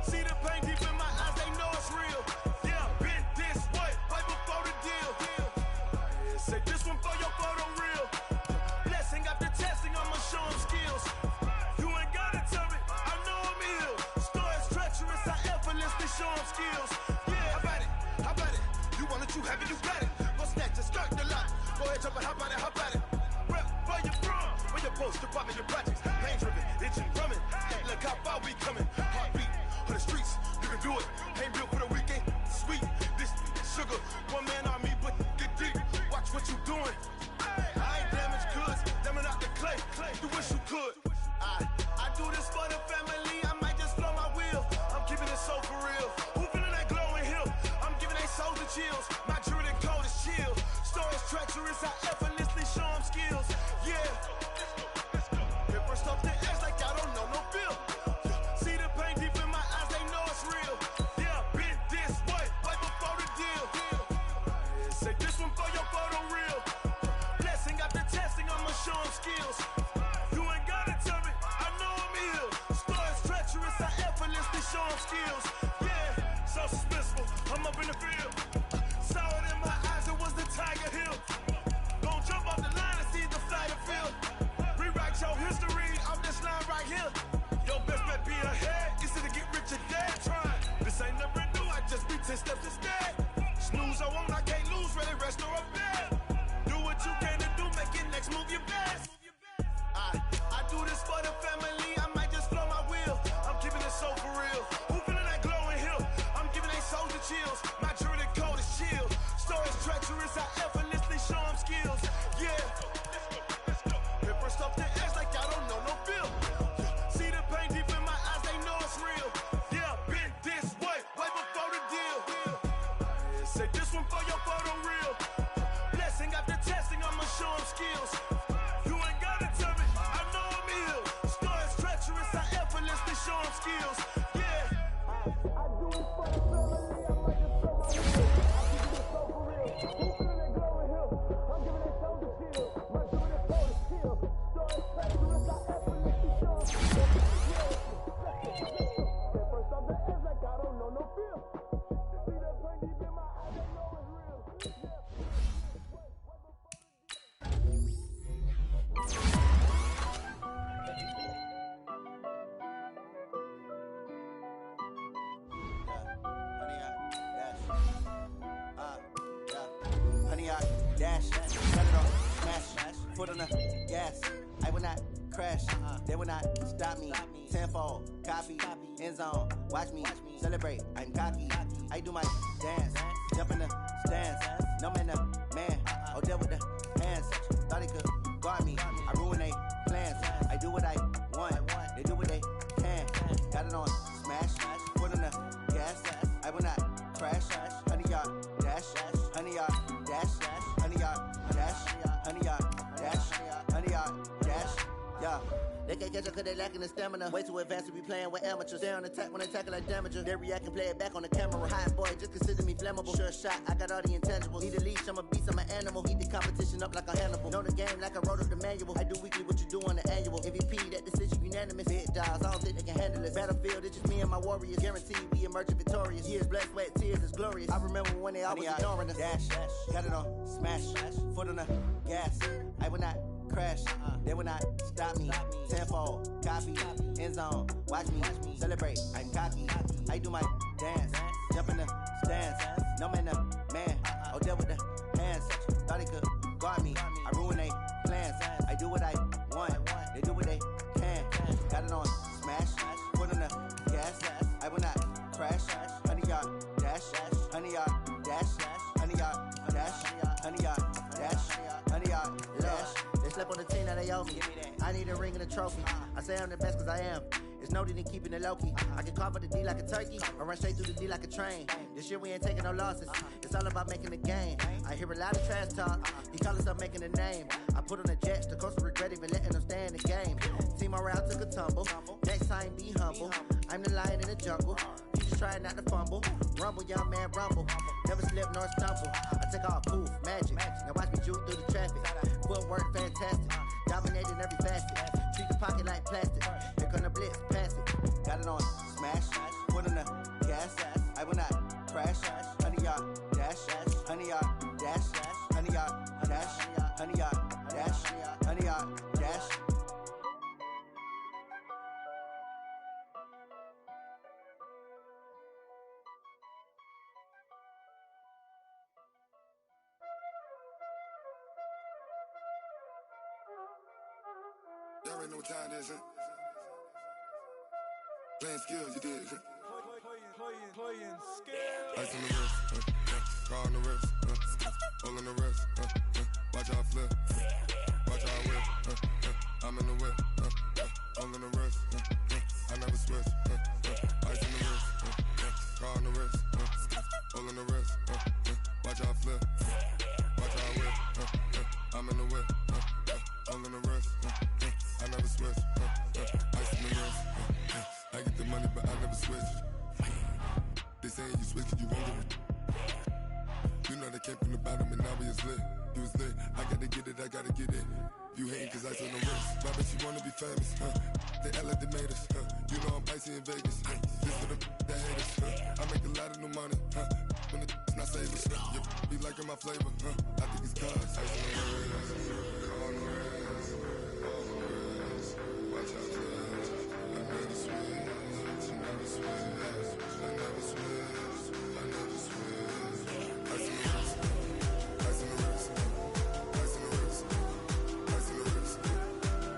See the pain deep in my eyes, they know it's real. Yeah, been this way, right before the deal. Yeah, say this one for your photo real. Blessing after testing, I'ma show them skills. You ain't gotta tell me, I know I'm ill. Stories treacherous, I effortlessly show them skills. Yeah, how about it? How about it? You want it, you have it, you got it. Go snatch it, skirt the lot. Go ahead, jump it, how about it? How about it? Rep where you from? Where you post, you poppin' your projects. Pain driven, itching, drumming. Look how far we coming. Heartbeat for the streets, you can do it. Ain't built for the weekend. Sweet, this sugar. One man army, but get deep. Watch what you doing. I ain't damaged goods, damn it out the clay. You wish you could. I do this for the family, I might just blow my wheel. I'm keeping it so for real. Who feeling that glowing hill? I'm giving they soldier chills. My jewelry coat is chill. Stories treacherous, I effortlessly show them skills. Yeah. Paper stuff the edge like I don't know no feel. See the pain deep in my eyes, they know it's real. Yeah, been this way, right before the deal. Say this one for your photo real. Blessing after testing, I'ma show them skills. You ain't gotta tell me, I know I'm ill. Stories treacherous, I effortlessly show them skills. Yeah, so suspenseful, I'm up in the field. Saw it in my eyes, it was the Tiger Hill. Gon' jump off the line and see the flight of field. Rewrite your history off this line right here. Your best bet be ahead, easy to get rich or dead trying. This ain't never new, I just be 10 steps instead. Snooze I won't, I can't lose, ready, rest or a bed. Do what you can to do, make your next move your best. I do this for the family, I might just blow my wheel. I'm keeping it so for real. Who feeling that glowing hill? I'm giving they soldier chills. My jewelry coat dash, cut it off, smash, foot on the gas. I will not crash, they will not stop me. Tenfold, copy, end zone, watch me celebrate. I'm cocky, I do my dance, jump in the stands. No man, man, oh deal with the hands. Thought he could guard me, I ruin they plans. I do what I want, they do what they can. Got it on smash, foot on the gas. I will not crash, 100-yard dash, 100-yard dash, 100-yard dash, 100-yard dash, 100-yard dash, yeah. They can't catch up cause they lacking the stamina. Way too advanced to be playing with amateurs. Stay on attack when they tackle like damager. They react and play it back on the camera. Hot boy, just consider me flammable. Sure shot, I got all the intangibles. Need a leash, I'm a beast, I'm an animal. Eat the competition up like a Hannibal. Know the game like I wrote up the manual. I do weekly what you do on the annual. MVP, that decision unanimous. Big dials, I don't think they can handle it. Battlefield, it's just me and my warriors. Guaranteed we emerge victorious. Years, blood, sweat, tears, is glorious. I remember when they always ignoring us. Dash, got it on, smash, foot on the gas. I will not crash, they will not stop me. Tenfold, copy, end zone, watch me celebrate. I'm cocky, I do my dance, jump in the stands. No man, man, oh deal with the hands. Thought he could guard me, I ruin they plans. I do what I want, they do what they can. Got it on smash, foot on the gas. I will not crash, 100-yard dash, 100-yard dash, 100-yard dash, 100-yard dash, 100-yard dash. They slept on the team, now they owe me. I need a ring and a trophy. I say I'm the best cause I am. It's noted in keeping it low-key. I can carve up the D like a turkey, or run straight through the D like a train. This year we ain't taking no losses. It's all about making the game. I hear a lot of trash talk. He call himself making a name. I put on the Jets, the coach will regret even letting them stay in the game. Team morale took a tumble. Next time be humble. I'm the lion in the jungle. You just try not to fumble. Rumble, young man, rumble. Never slip nor stumble. I take off, poof, magic. Now watch me juke through the traffic. Footwork fantastic. Dominating every facet. Treat the pocket like plastic. Here come the blitz, pass it. Got it on smash, foot on the gas. I will not crash. 100-yard dash, 100-yard dash, 100-yard dash, 100-yard dash, 100-yard dash. Y'all already know what time it is, huh? Playing skills, you did, huh? Playing skills. Ice on the wrist, car on the wrist, hole on the wrist, watch how I flip, watch how I whip, I'm in the whip, hole on the wrist, I never switch, ice on the wrist, car on the wrist, hole on the wrist, watch how I flip, watch how I whip, I'm in the whip, hole on the wrist, I never switch, ice on the wrist, I get the money but I never switch. They saying you switch and you won't get it. You know they came from the bottom and now we is lit. You was lit, I gotta get it, I gotta get it. You hating cause ice on the wrist. Why bet you wanna be famous, huh? They act like they made us, huh? You know I'm icy in Vegas, just for the that hate us, huh? I make a lot of new money, huh? When the not save us, you be liking my flavor, huh? I think it's cause ice on the wrist, on the wrist, on the wrist. Watch out, cause I never switch, I never switch. I never switch, I never switch. Ice in the wrist, ice in the wrist, ice in the wrist, ice in the wrist,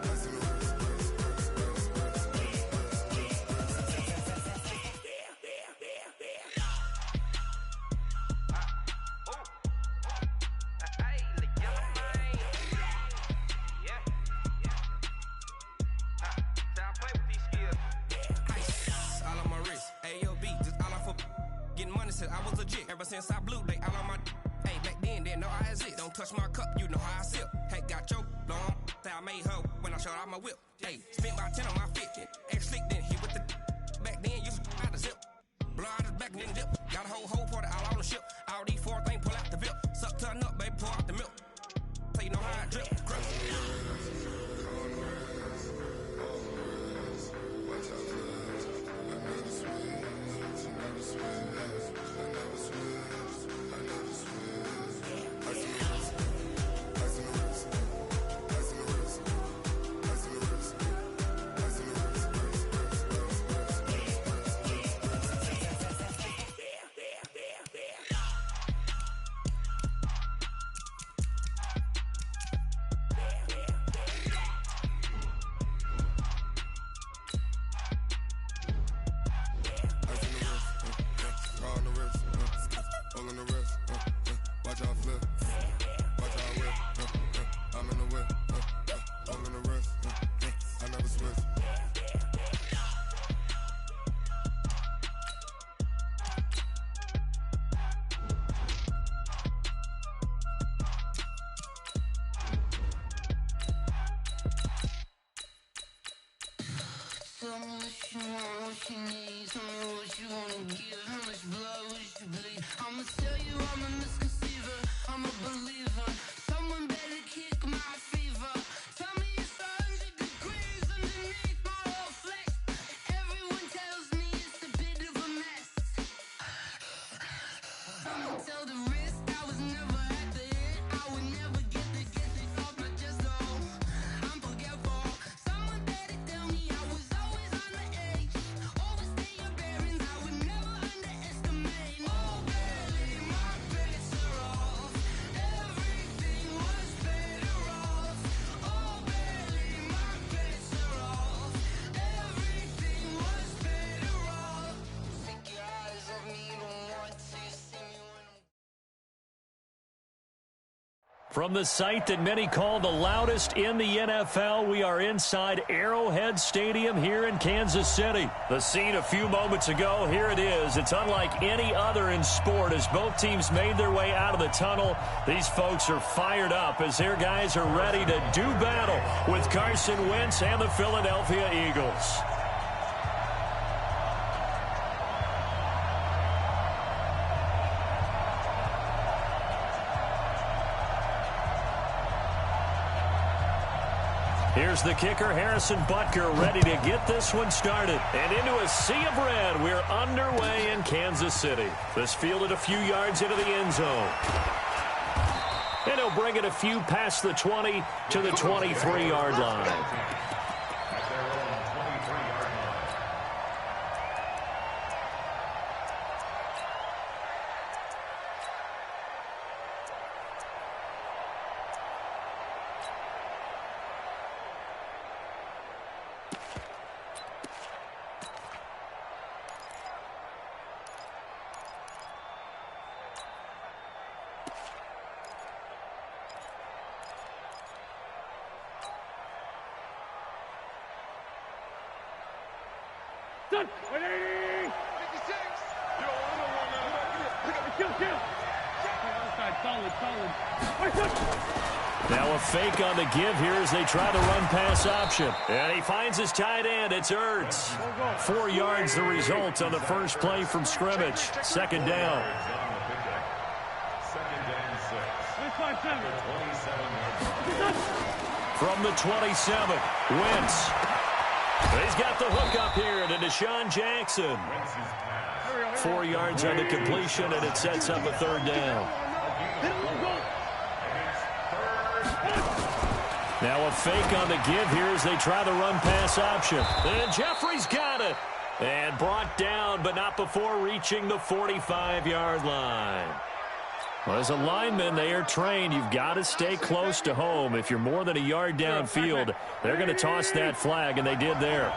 ice in the wrist, I was legit. Ever since I blew, they all on my hey, back then, didn't know I exist. Don't touch my cup, you know how I sip. Hey, got your long, say I made her when I showed out my whip. Hey, spent about 10 on my fit. Ex-slick, then hit with the back then, used to out the zip. Blow out his back and then dip. Got a whole party all on the ship. All these four things, pull out the VIP. Suck, turn up, baby, pour out the milk. So you know how I drip. Grip. All in the wrist, watch how I flip. Watch how I whip, I'm in the whip. All in the wrist, I never switch. Tell me what you want, what you need. Tell me what you wanna give. How much blood would you bleed? I'ma tell you I'm a misconceiver. I'm a believer. Someone better kick my fever. Tell me it's 100 degrees underneath my whole flesh. Everyone tells me it's a bit of a mess. I'ma tell the risk I was never at the end. I would never get it off my chest though. I'm forgetful. Someone better tell me I was always on the edge. Overstay your bearings, I would never underestimate. Oh baby, my bets are off. Everything was better off. Oh baby, my bets are off. Everything was better off. Take your eyes off me, don't want to see me when I'm From the site that many call the loudest in the NFL, we are inside Arrowhead Stadium here in Kansas City. The scene a few moments ago, here it is. It's unlike any other in sport as both teams made their way out of the tunnel. These folks are fired up as their guys are ready to do battle with Carson Wentz and the Philadelphia Eagles. Here's the kicker, Harrison Butker, ready to get this one started. And into a sea of red, we're underway in Kansas City. This fielded a few yards into the end zone. And he'll bring it a few past the 20 to the 23-yard line. Now a fake on the give here as they try to run pass option. And he finds his tight end. It's Ertz. 4 yards the result on the first play from scrimmage. Second down. From the 27, Wentz. He's got the hook up here to Deshaun Jackson. 4 yards on the completion, and it sets up a third down. Now a fake on the give here as they try the run pass option. And Jeffrey's got it. And brought down, but not before reaching the 45-yard line. Well, as a lineman, they are trained. You've got to stay close to home. If you're more than a yard downfield, they're going to toss that flag, and they did there.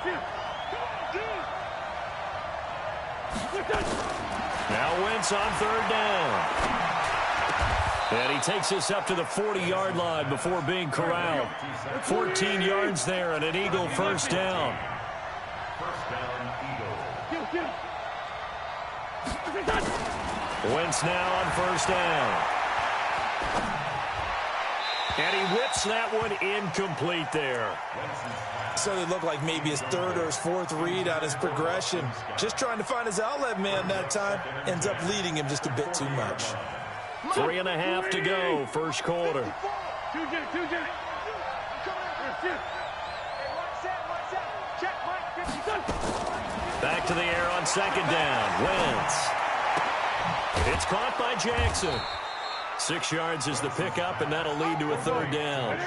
Now Wentz on third down. And he takes us up to the 40-yard line before being corralled. 14 yards there and an Eagle first down. Wentz now on first down. And he whips that one incomplete there. So it looked like maybe his third or his fourth read on his progression. Just trying to find his outlet man that time. Ends up leading him just a bit too much. 3.5 to go, first quarter. Back to the air on second down. Wentz. It's caught by Jackson. 6 yards is the pickup, and that'll lead to a third down.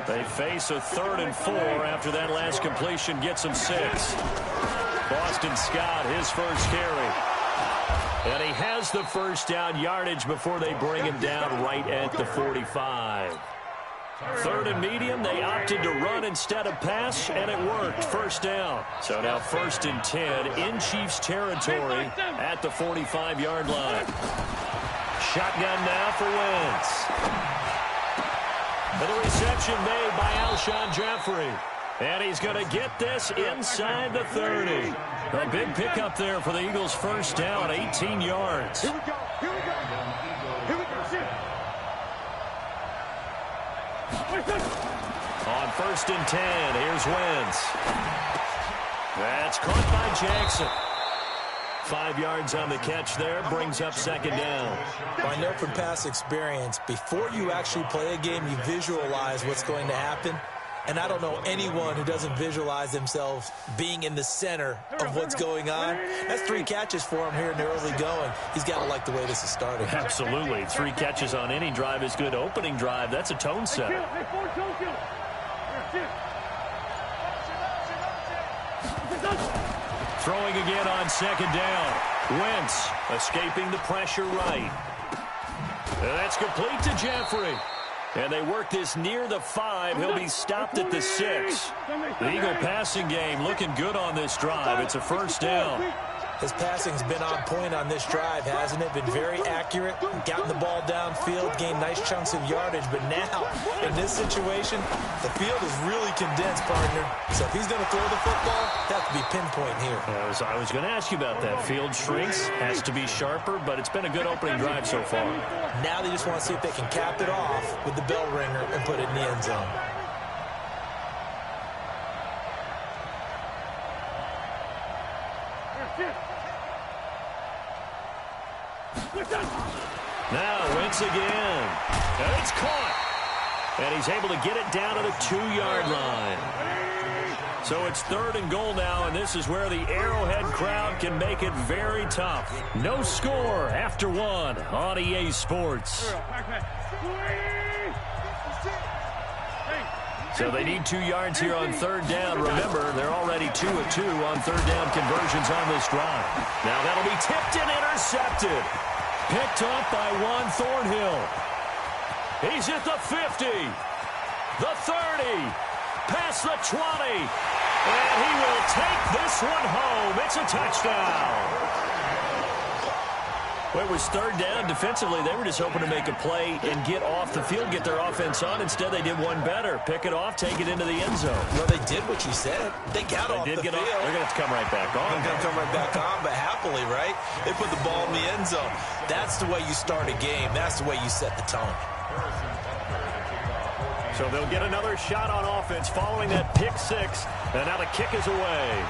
They face a 3rd and 4 after that last completion gets them 6. Boston Scott, his first carry. And he has the first down yardage before they bring him down right at the 45. 3rd and medium, they opted to run instead of pass, and it worked. First down. So now 1st and 10 in Chiefs territory at the 45-yard line. shotgun now for Wentz. And the reception made by Alshon Jeffrey. And he's going to get this inside the 30. A big pickup there for the Eagles' first down, 18 yards. Here we go. Here we go. Here we go. On 1st and 10, here's Wentz. That's caught by Jackson. 5 yards on the catch there, brings up 2nd down. Well, I know from past experience, before you actually play a game, you visualize what's going to happen. And I don't know anyone who doesn't visualize themselves being in the center of what's going on. That's 3 catches for him here in the early going. He's got to like the way this is starting. Absolutely. 3 catches on any drive is good. Opening drive, that's a tone setter. Throwing again on 2nd down. Wentz escaping the pressure right. And that's complete to Jeffrey. And they work this near the 5. He'll be stopped at the 6. The Eagle passing game looking good on this drive. It's a 1st down. His passing's been on point on this drive, hasn't it? Been very accurate, gotten the ball downfield, gained nice chunks of yardage. But now, in this situation, the field is really condensed, partner. So if he's going to throw the football, that has to be pinpoint here. I was going to ask you about that. Field shrinks, has to be sharper, but it's been a good opening drive so far. Now they just want to see if they can cap it off with the bell ringer and put it in the end zone. Now Wentz again. And it's caught. And he's able to get it down to the 2-yard line. So it's 3rd and goal now, and this is where the Arrowhead crowd can make it very tough. No score after 1 on EA Sports. So they need 2 yards here on 3rd down. Remember, they're already 2 of 2 on 3rd down conversions on this drive. Now that'll be tipped and intercepted. Picked up by Juan Thornhill. He's at the 50, the 30, past the 20, and he will take this one home. It's a touchdown. Well, it was 3rd down. Defensively, they were just hoping to make a play and get off the field, get their offense on. Instead, they did one better. Pick it off, take it into the end zone. Well, they did what you said. They got off the field. They're going to have to come right back on. They're going to come right back on, but happily, right? They put the ball in the end zone. That's the way you start a game. That's the way you set the tone. So they'll get another shot on offense following that pick 6. And now the kick is away.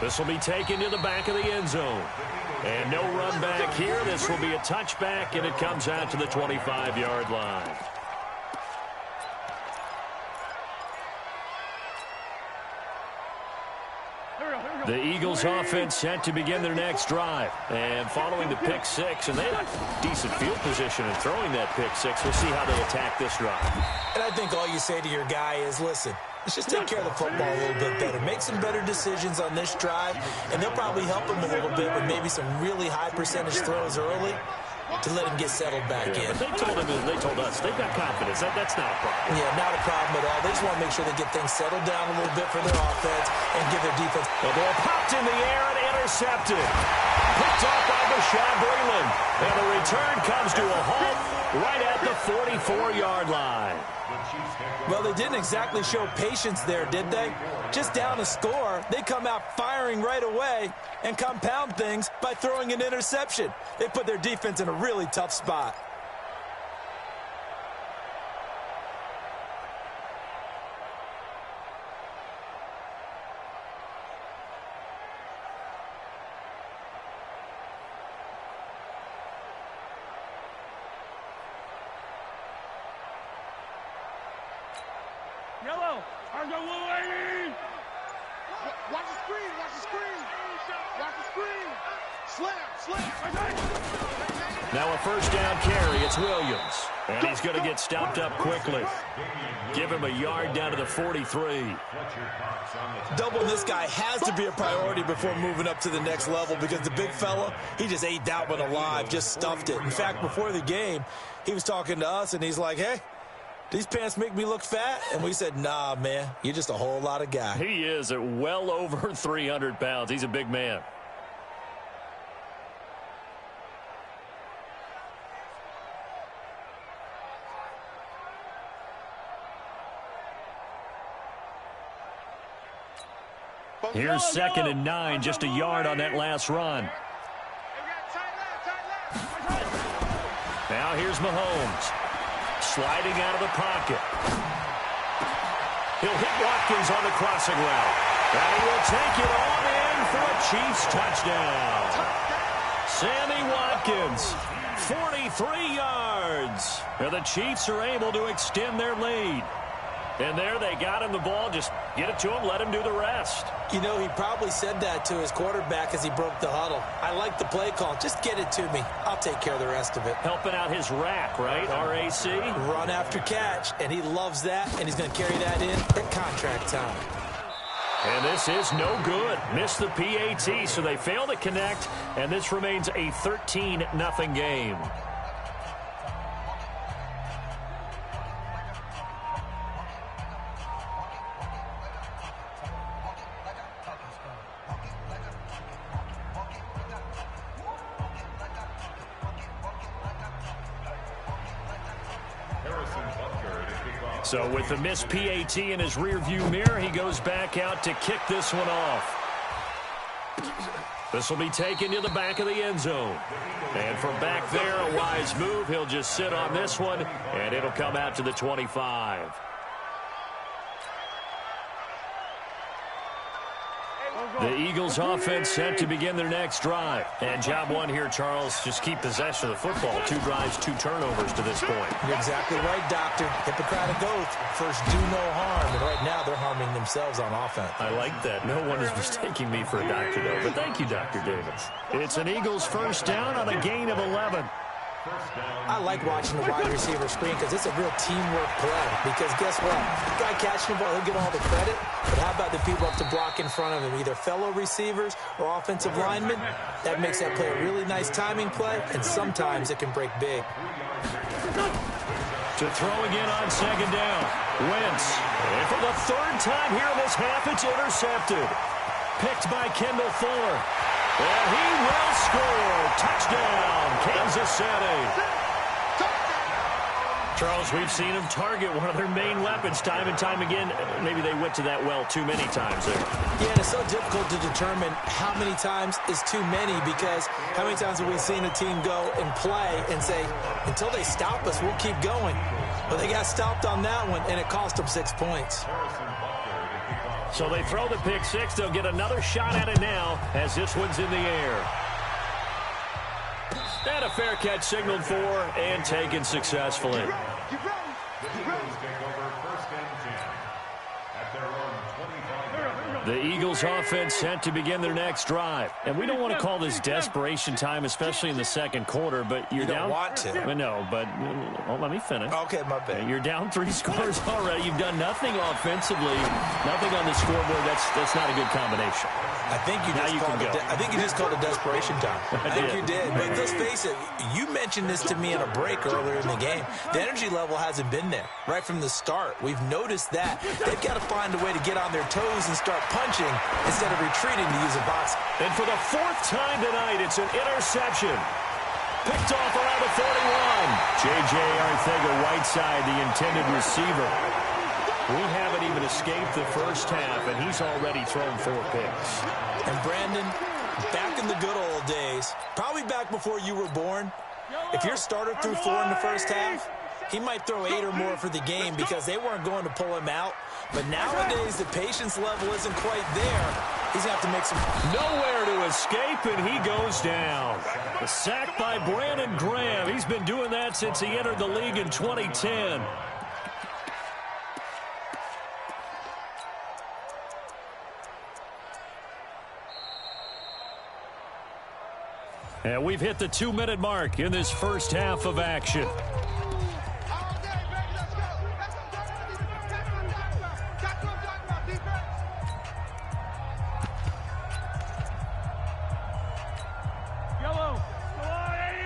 This will be taken to the back of the end zone. And no run back here. This will be a touchback, and it comes out to the 25-yard line. The Eagles offense set to begin their next drive. And following the pick 6, and they had decent field position in throwing that pick 6. We'll see how they attack this drive. And I think all you say to your guy is, listen, let's just take care of the football a little bit better. Make some better decisions on this drive, and they'll probably help him a little bit with maybe some really high percentage throws early to let him get settled back in. But they told us they've got confidence. That's not a problem. Yeah, not a problem at all. They just want to make sure they get things settled down a little bit for their offense and give their defense. The ball popped in the air and intercepted. Picked off by Bashaud Breeland. And the return comes to a halt right at the 44-yard line. Well, they didn't exactly show patience there, did they? Just down a score, they come out firing right away and compound things by throwing an interception. They put their defense in a really tough spot. Yellow, I'm the lady. Watch the screen, watch the screen. Watch the screen. Slam. Now a 1st down carry. It's Williams. And he's going to get stopped up quickly. Give him a yard down to the 43. Doubling this guy has to be a priority before moving up to the next level because the big fella, he just ate that one alive, just stuffed it. In fact, before the game, he was talking to us, and he's like, hey, these pants make me look fat? And we said, nah, man, you're just a whole lot of guy. He is at well over 300 pounds. He's a big man. Here's 2nd and 9, just a yard on that last run. Now here's Mahomes. Sliding out of the pocket. He'll hit Watkins on the crossing route. And he will take it on in for a Chiefs touchdown. Sammy Watkins, 43 yards. And the Chiefs are able to extend their lead. And there they got him the ball. Just get it to him, let him do the rest. You know, he probably said that to his quarterback as he broke the huddle. I like the play call. Just get it to me. I'll take care of the rest of it. Helping out his rack, right? R-A-C? Run after catch. And he loves that, and he's going to carry that in at contract time. And this is no good. Missed the PAT, so they fail to connect, and this remains a 13-0 game. So with the missed PAT in his rearview mirror, he goes back out to kick this one off. This will be taken to the back of the end zone. And from back there, a wise move. He'll just sit on this one, and it'll come out to the 25. The Eagles offense set to begin their next drive. And job one here, Charles, just keep possession of the football. 2 drives, 2 turnovers to this point. You're exactly right, Doctor. Hippocratic oath. First, do no harm. And right now, they're harming themselves on offense. I like that. No one is mistaking me for a doctor, though. But thank you, Dr. Davis. It's an Eagles first down on a gain of 11. I like watching the wide receiver screen because it's a real teamwork play. Because guess what? The guy catching the ball, he'll get all the credit. But how about the people up to block in front of him, either fellow receivers or offensive linemen? That makes that play a really nice timing play, and sometimes it can break big. To throw again on 2nd down. Wentz. And for the 3rd time here in this half, it's intercepted. Picked by Kendall Fuller. And he will score. Touchdown, Kansas City. Charles, we've seen him target one of their main weapons time and time again. Maybe they went to that well too many times there. Yeah, and it's so difficult to determine how many times is too many because how many times have we seen a team go and play and say, until they stop us, we'll keep going. But they got stopped on that one, and it cost them 6 points. So they throw the pick 6. They'll get another shot at it now as this one's in the air. And a fair catch signaled for and taken successfully. The Eagles offense set to begin their next drive. And we don't want to call this desperation time, especially in the 2nd quarter, but you're down. You don't want to. No, but let me finish. Okay, my bad. You're down 3 scores already. You've done nothing offensively, nothing on the scoreboard. That's not a good combination. I think you just called it desperation time. I think you did. But let's face it, you mentioned this to me in a break earlier in the game. The energy level hasn't been there right from the start. We've noticed that. They've got to find a way to get on their toes and start punching instead of retreating to use a box. And for the 4th time tonight, it's an interception. Picked off around the 41. J.J. Arcega-Whiteside, the intended receiver. We haven't even escaped the first half, and he's already thrown 4 picks. And Brandon, back in the good old days, probably back before you were born, if your starter threw 4 in the first half, he might throw 8 or more for the game because they weren't going to pull him out. But nowadays, the patience level isn't quite there. He's going to have to make some... Nowhere to escape, and he goes down. A sack by Brandon Graham. He's been doing that since he entered the league in 2010. And we've hit the 2-minute mark in this first half of action.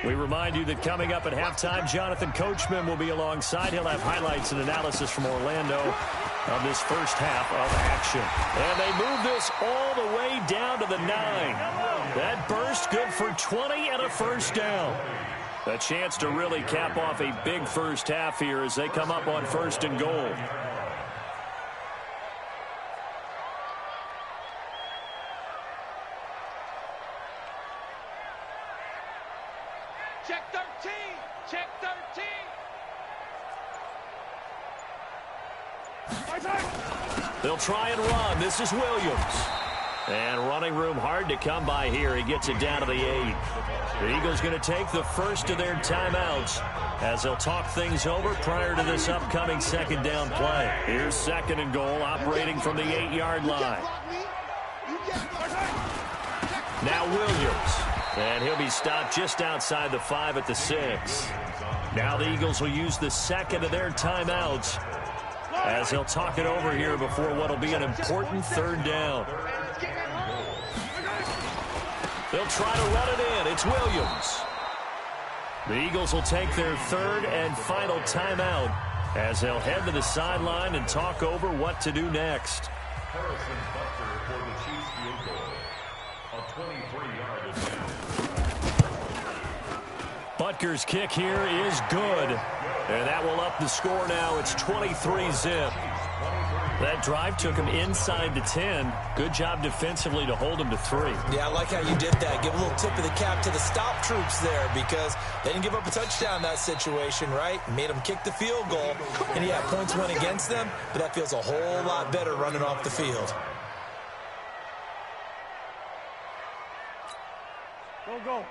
We remind you that coming up at halftime, Jonathan Coachman will be alongside. He'll have highlights and analysis from Orlando of this first half of action. And they move this all the way down to the 9. That burst good for 20 and a first down. A chance to really cap off a big first half here as they come up on 1st and goal. They'll try and run. This is Williams. And running room hard to come by here. He gets it down to the 8. The Eagles going to take the first of their timeouts as they'll talk things over prior to this upcoming second down play. Here's second and goal, operating from the 8-yard line. Now Williams. And he'll be stopped just outside the 5 at the 6. Now the Eagles will use the second of their timeouts as they'll talk it over here before what will be an important third down. They'll try to run it in. It's Williams. The Eagles will take their third and final timeout as they'll head to the sideline and talk over what to do next. Harrison Butker for the Chiefs field goal. A 23-yard attempt. Butker's kick here is good. And that will up the score now. It's 23-zip. That drive took him inside the 10. Good job defensively to hold him to 3. Yeah, I like how you did that. Give a little tip of the cap to the stop troops there because they didn't give up a touchdown in that situation, right? Made them kick the field goal. And yeah, points went against them, but that feels a whole lot better running off the field.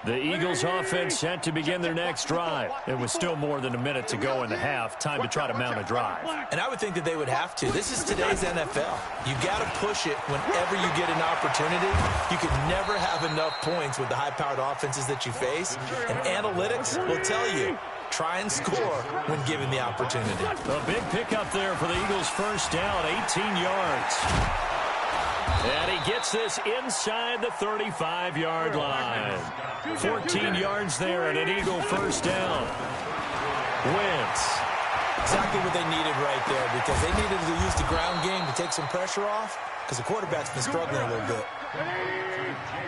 The Eagles offense set to begin their next drive. It was still more than a minute to go in the half. Time to try to mount a drive. And I would think that they would have to. This is today's NFL. You got to push it whenever you get an opportunity. You could never have enough points with the high-powered offenses that you face. And analytics will tell you, try and score when given the opportunity. A big pickup there for the Eagles' first down, 18 yards. And he gets this inside the 35-yard line. 14 yards there and an Eagle first down. Wentz. Exactly what they needed right there because they needed to use the ground game to take some pressure off because the quarterback's been struggling a little bit.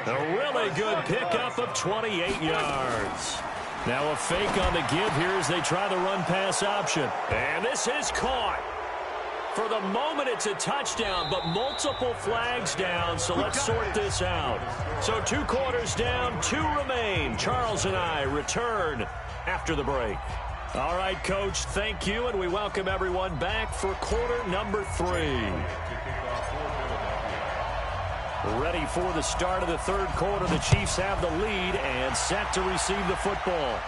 A really good pickup of 28 yards. Now a fake on the give here as they try the run-pass option. And this is caught. For the moment, it's a touchdown, but multiple flags down, so let's sort this out. So 2 quarters down, 2 remain. Charles and I return after the break. All right, Coach, thank you, and we welcome everyone back for quarter number 3. Ready for the start of the third quarter. The Chiefs have the lead and set to receive the football.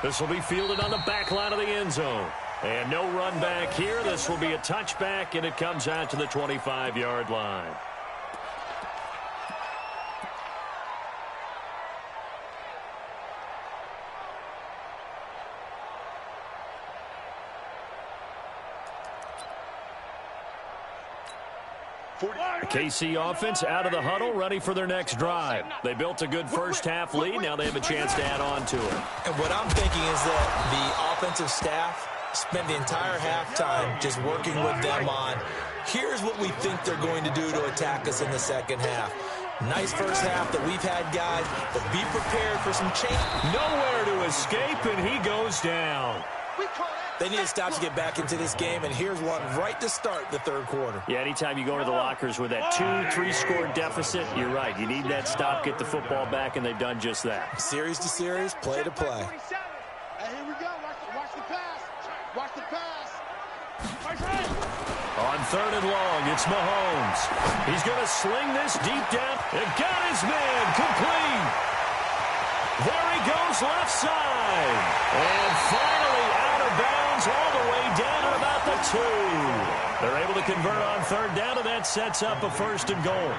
This will be fielded on the back line of the end zone. And no run back here. This will be a touchback, and it comes out to the 25-yard line. The KC offense out of the huddle, ready for their next drive. They built a good first-half lead. Now they have a chance to add on to it. And what I'm thinking is that the offensive staff spend the entire halftime just working with them on, here's what we think they're going to do to attack us in the second half. Nice first half that we've had, guys, but be prepared for some change. Nowhere to escape, and he goes down. They need to stop to get back into this game, and here's one right to start the third quarter. Yeah, anytime you go to the lockers with that 2-3-score deficit, you're right. You need that stop, get the football back, and they've done just that. Series to series, play to play. Hey, here we go. Watch the pass. Watch the pass. On third and long, it's Mahomes. He's going to sling this deep down. It got his man complete. There he goes left side. And finally out of bounds all the way down at about the 2. They're able to convert on third down, and that sets up a first and goal.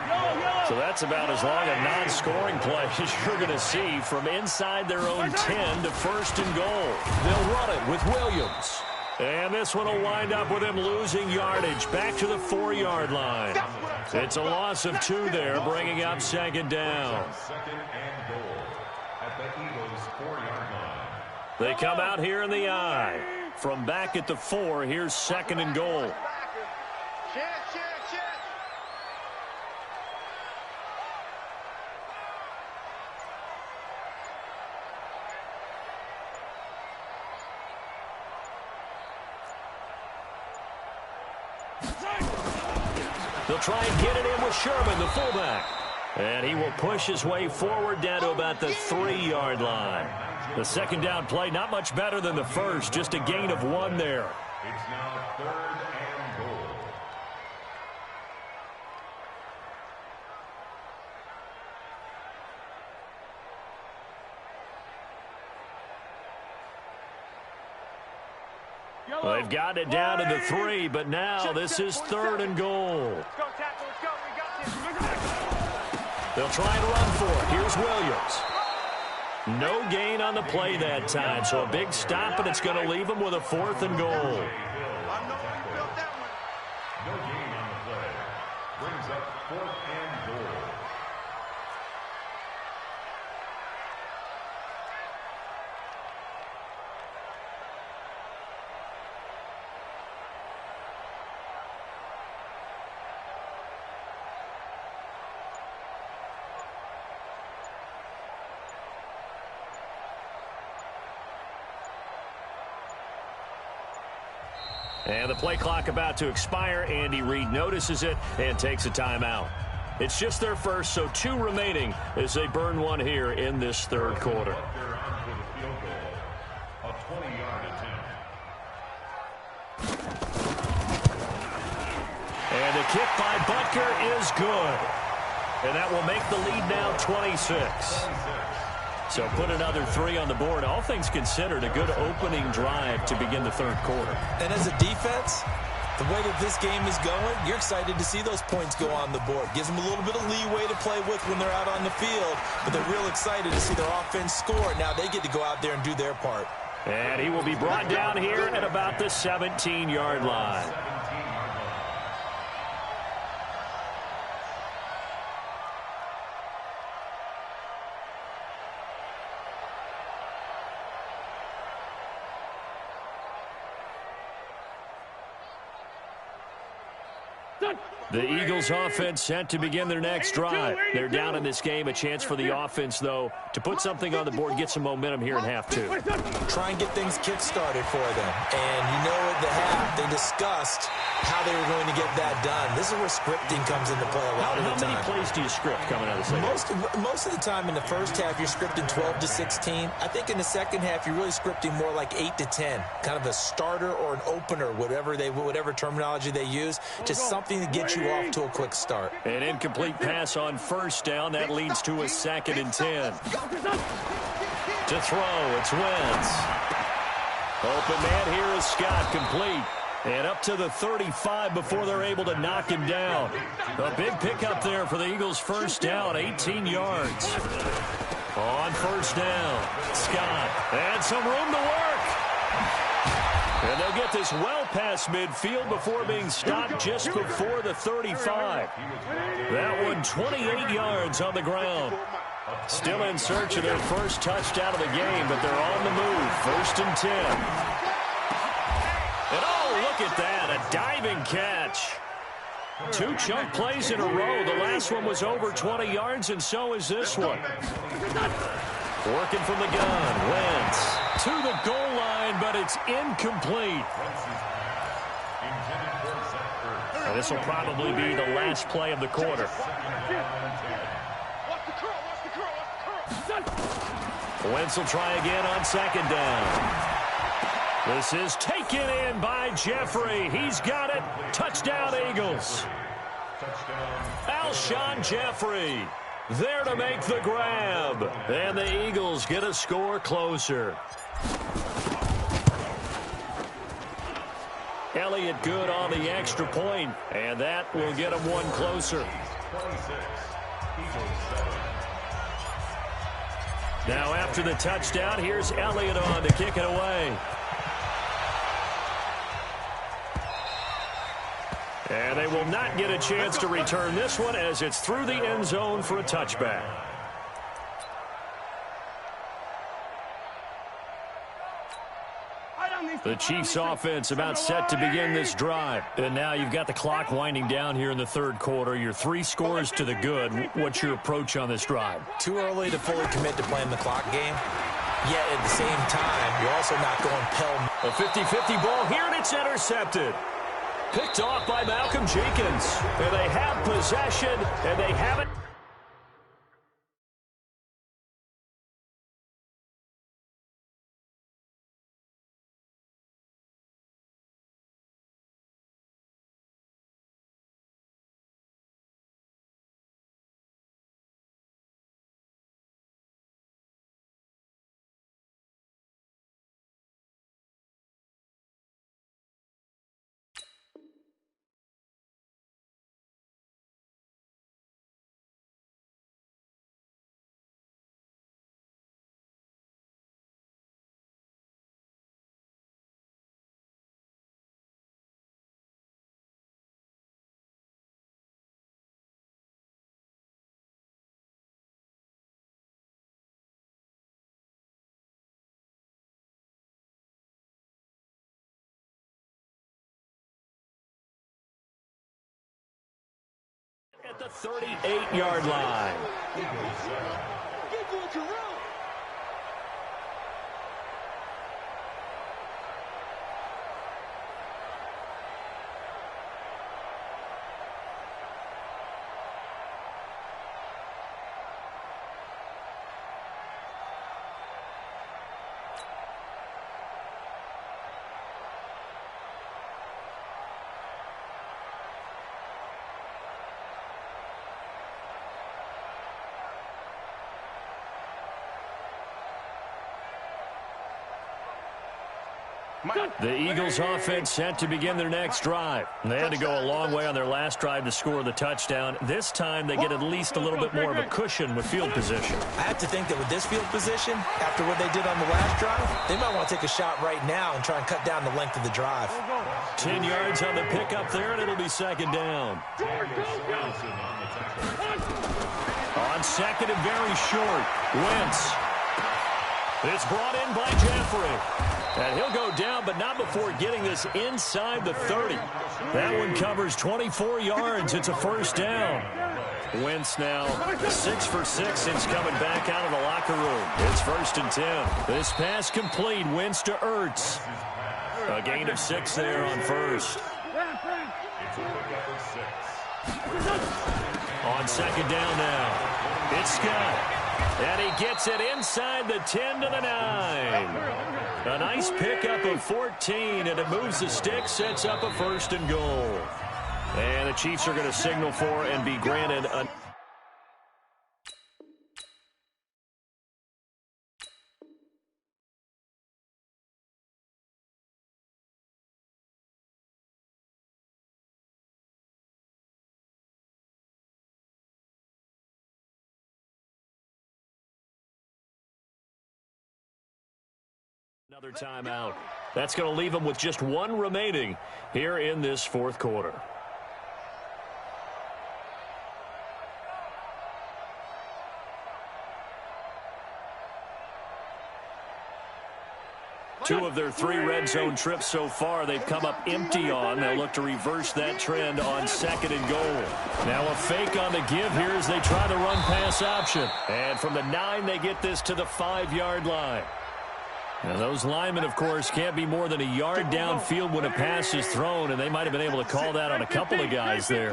So that's about as long a non-scoring play as you're going to see from inside their own 10 to first and goal. They'll run it with Williams. And this one will wind up with him losing yardage back to the 4-yard line. It's a loss of 2 there, bringing up second down. Second and goal at the Eagles' 4-yard line. They come out here in the I. From back at the 4, here's second and goal. Check. They'll try and get it in with Sherman, the fullback. And he will push his way forward down to about the 3-yard line. The second down play, not much better than the first, just a gain of 1 there. It's now 3rd and goal. Well, they've got it down to the 3, but now this is 3rd and goal. Let's go, tackle. Let's go. We got this. They'll try and run for it. Here's Williams. No gain on the play that time, so a big stop, and it's going to leave them with a 4th and goal. No gain on the play. Brings up 4th and goal. And the play clock about to expire. Andy Reid notices it and takes a timeout. It's just their first, so 2 remaining as they burn one here in this 3rd quarter. They're on for the field goal. A 20-yard attempt. And the kick by Butker is good. And that will make the lead now 26. So put another 3 on the board. All things considered, a good opening drive to begin the 3rd quarter. And as a defense, the way that this game is going, you're excited to see those points go on the board. Gives them a little bit of leeway to play with when they're out on the field, but they're real excited to see their offense score. Now they get to go out there and do their part. And he will be brought down here at about the 17-yard line. The Eagles offense set to begin their next drive. They're down in this game. A chance for the offense, though, to put something on the board, get some momentum here in half 2. Try and get things kick-started for them. And you know at the half, they discussed how they were going to get that done. This is where scripting comes into play a lot of the time. How many plays do you script coming out of the second? Most of the time in the first half, you're scripting 12 to 16. I think in the second half, you're really scripting more like 8 to 10. Kind of a starter or an opener, whatever terminology they use. Just something to get you off to a quick start. An incomplete pass on 1st down. That leads to a 2nd and 10. To throw, it's Wentz. Open man here is Scott, complete. And up to the 35 before they're able to knock him down. A big pickup there for the Eagles' 1st down, 18 yards. On 1st down, Scott. And some room to work. And they'll get this well past midfield before being stopped just before the 35. That one 28 yards on the ground. Still in search of their first touchdown of the game, but they're on the move. 1st and 10. And oh, look at that, a diving catch. 2 chunk plays in a row. The last one was over 20 yards, and so is this one. Working from the gun, Wentz to the goal line, but it's incomplete. And this will probably be the last play of the quarter. Wentz will try again on 2nd down. This is taken in by Jeffrey. He's got it. Touchdown, Eagles. Alshon Jeffrey there to make the grab. And the Eagles get a score closer. Elliott good on the extra point, and that will get them one closer. Now after the touchdown, here's Elliott on to kick it away. And they will not get a chance to return this one as it's through the end zone for a touchback. The Chiefs offense about set to begin this drive. And now you've got the clock winding down here in the 3rd quarter. Your 3 scores to the good. What's your approach on this drive? Too early to fully commit to playing the clock game. Yet at the same time, you're also not going pell. A 50-50 ball here, and it's intercepted. Picked off by Malcolm Jenkins. And they have possession, and they have it. at the 38-yard line. The Eagles offense set to begin their next drive. They had to go a long way on their last drive to score the touchdown. This time they get at least a little bit more of a cushion with field position. I have to think that with this field position, after what they did on the last drive, they might want to take a shot right now and try and cut down the length of the drive. 10 yards on the pickup there, and it'll be second down. On second and very short, Wentz. It's brought in by Jeffrey. And he'll go down, but not before getting this inside the 30. That one covers 24 yards. It's a first down. Wentz now 6 for 6 since coming back out of the locker room. It's 1st and 10. This pass complete. Wentz to Ertz. A gain of 6 there on first. On second down now. It's Scott. And he gets it inside the 10 to the 9. A nice pickup of 14, and it moves the stick, sets up a 1st and goal. And the Chiefs are going to signal for and be granted a... Another timeout. That's going to leave them with just one remaining here in this fourth quarter. Two of their 3 red zone trips so far they've come up empty on. They'll look to reverse that trend on 2nd and goal. Now a fake on the give here as they try the run-pass option. And from the 9, they get this to the 5-yard line. Now, those linemen, of course, can't be more than a yard downfield when a pass is thrown, and they might have been able to call that on a couple of guys there.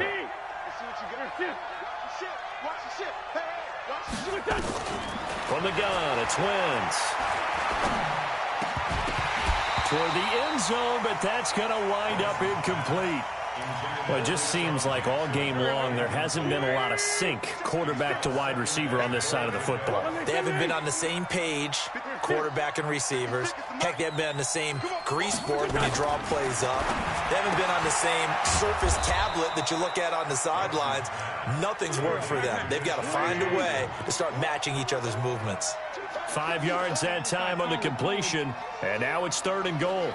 From the gun, it's Wentz. Toward the end zone, but that's going to wind up incomplete. Well, it just seems like all game long there hasn't been a lot of sync quarterback to wide receiver on this side of the football. They haven't been on the same page, quarterback and receivers. Heck, they haven't been on the same grease board when you draw plays up. They haven't been on the same Surface tablet that you look at on the sidelines. Nothing's worked for them. They've got to find a way to start matching each other's movements. 5 yards that time on the completion, and now it's 3rd and goal.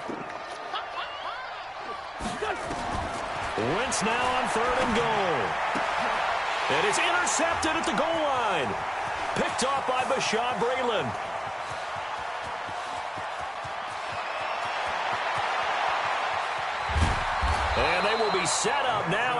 Wentz now on 3rd and goal. And it's intercepted at the goal line. Picked off by Bashaud Breeland. And they will be set up now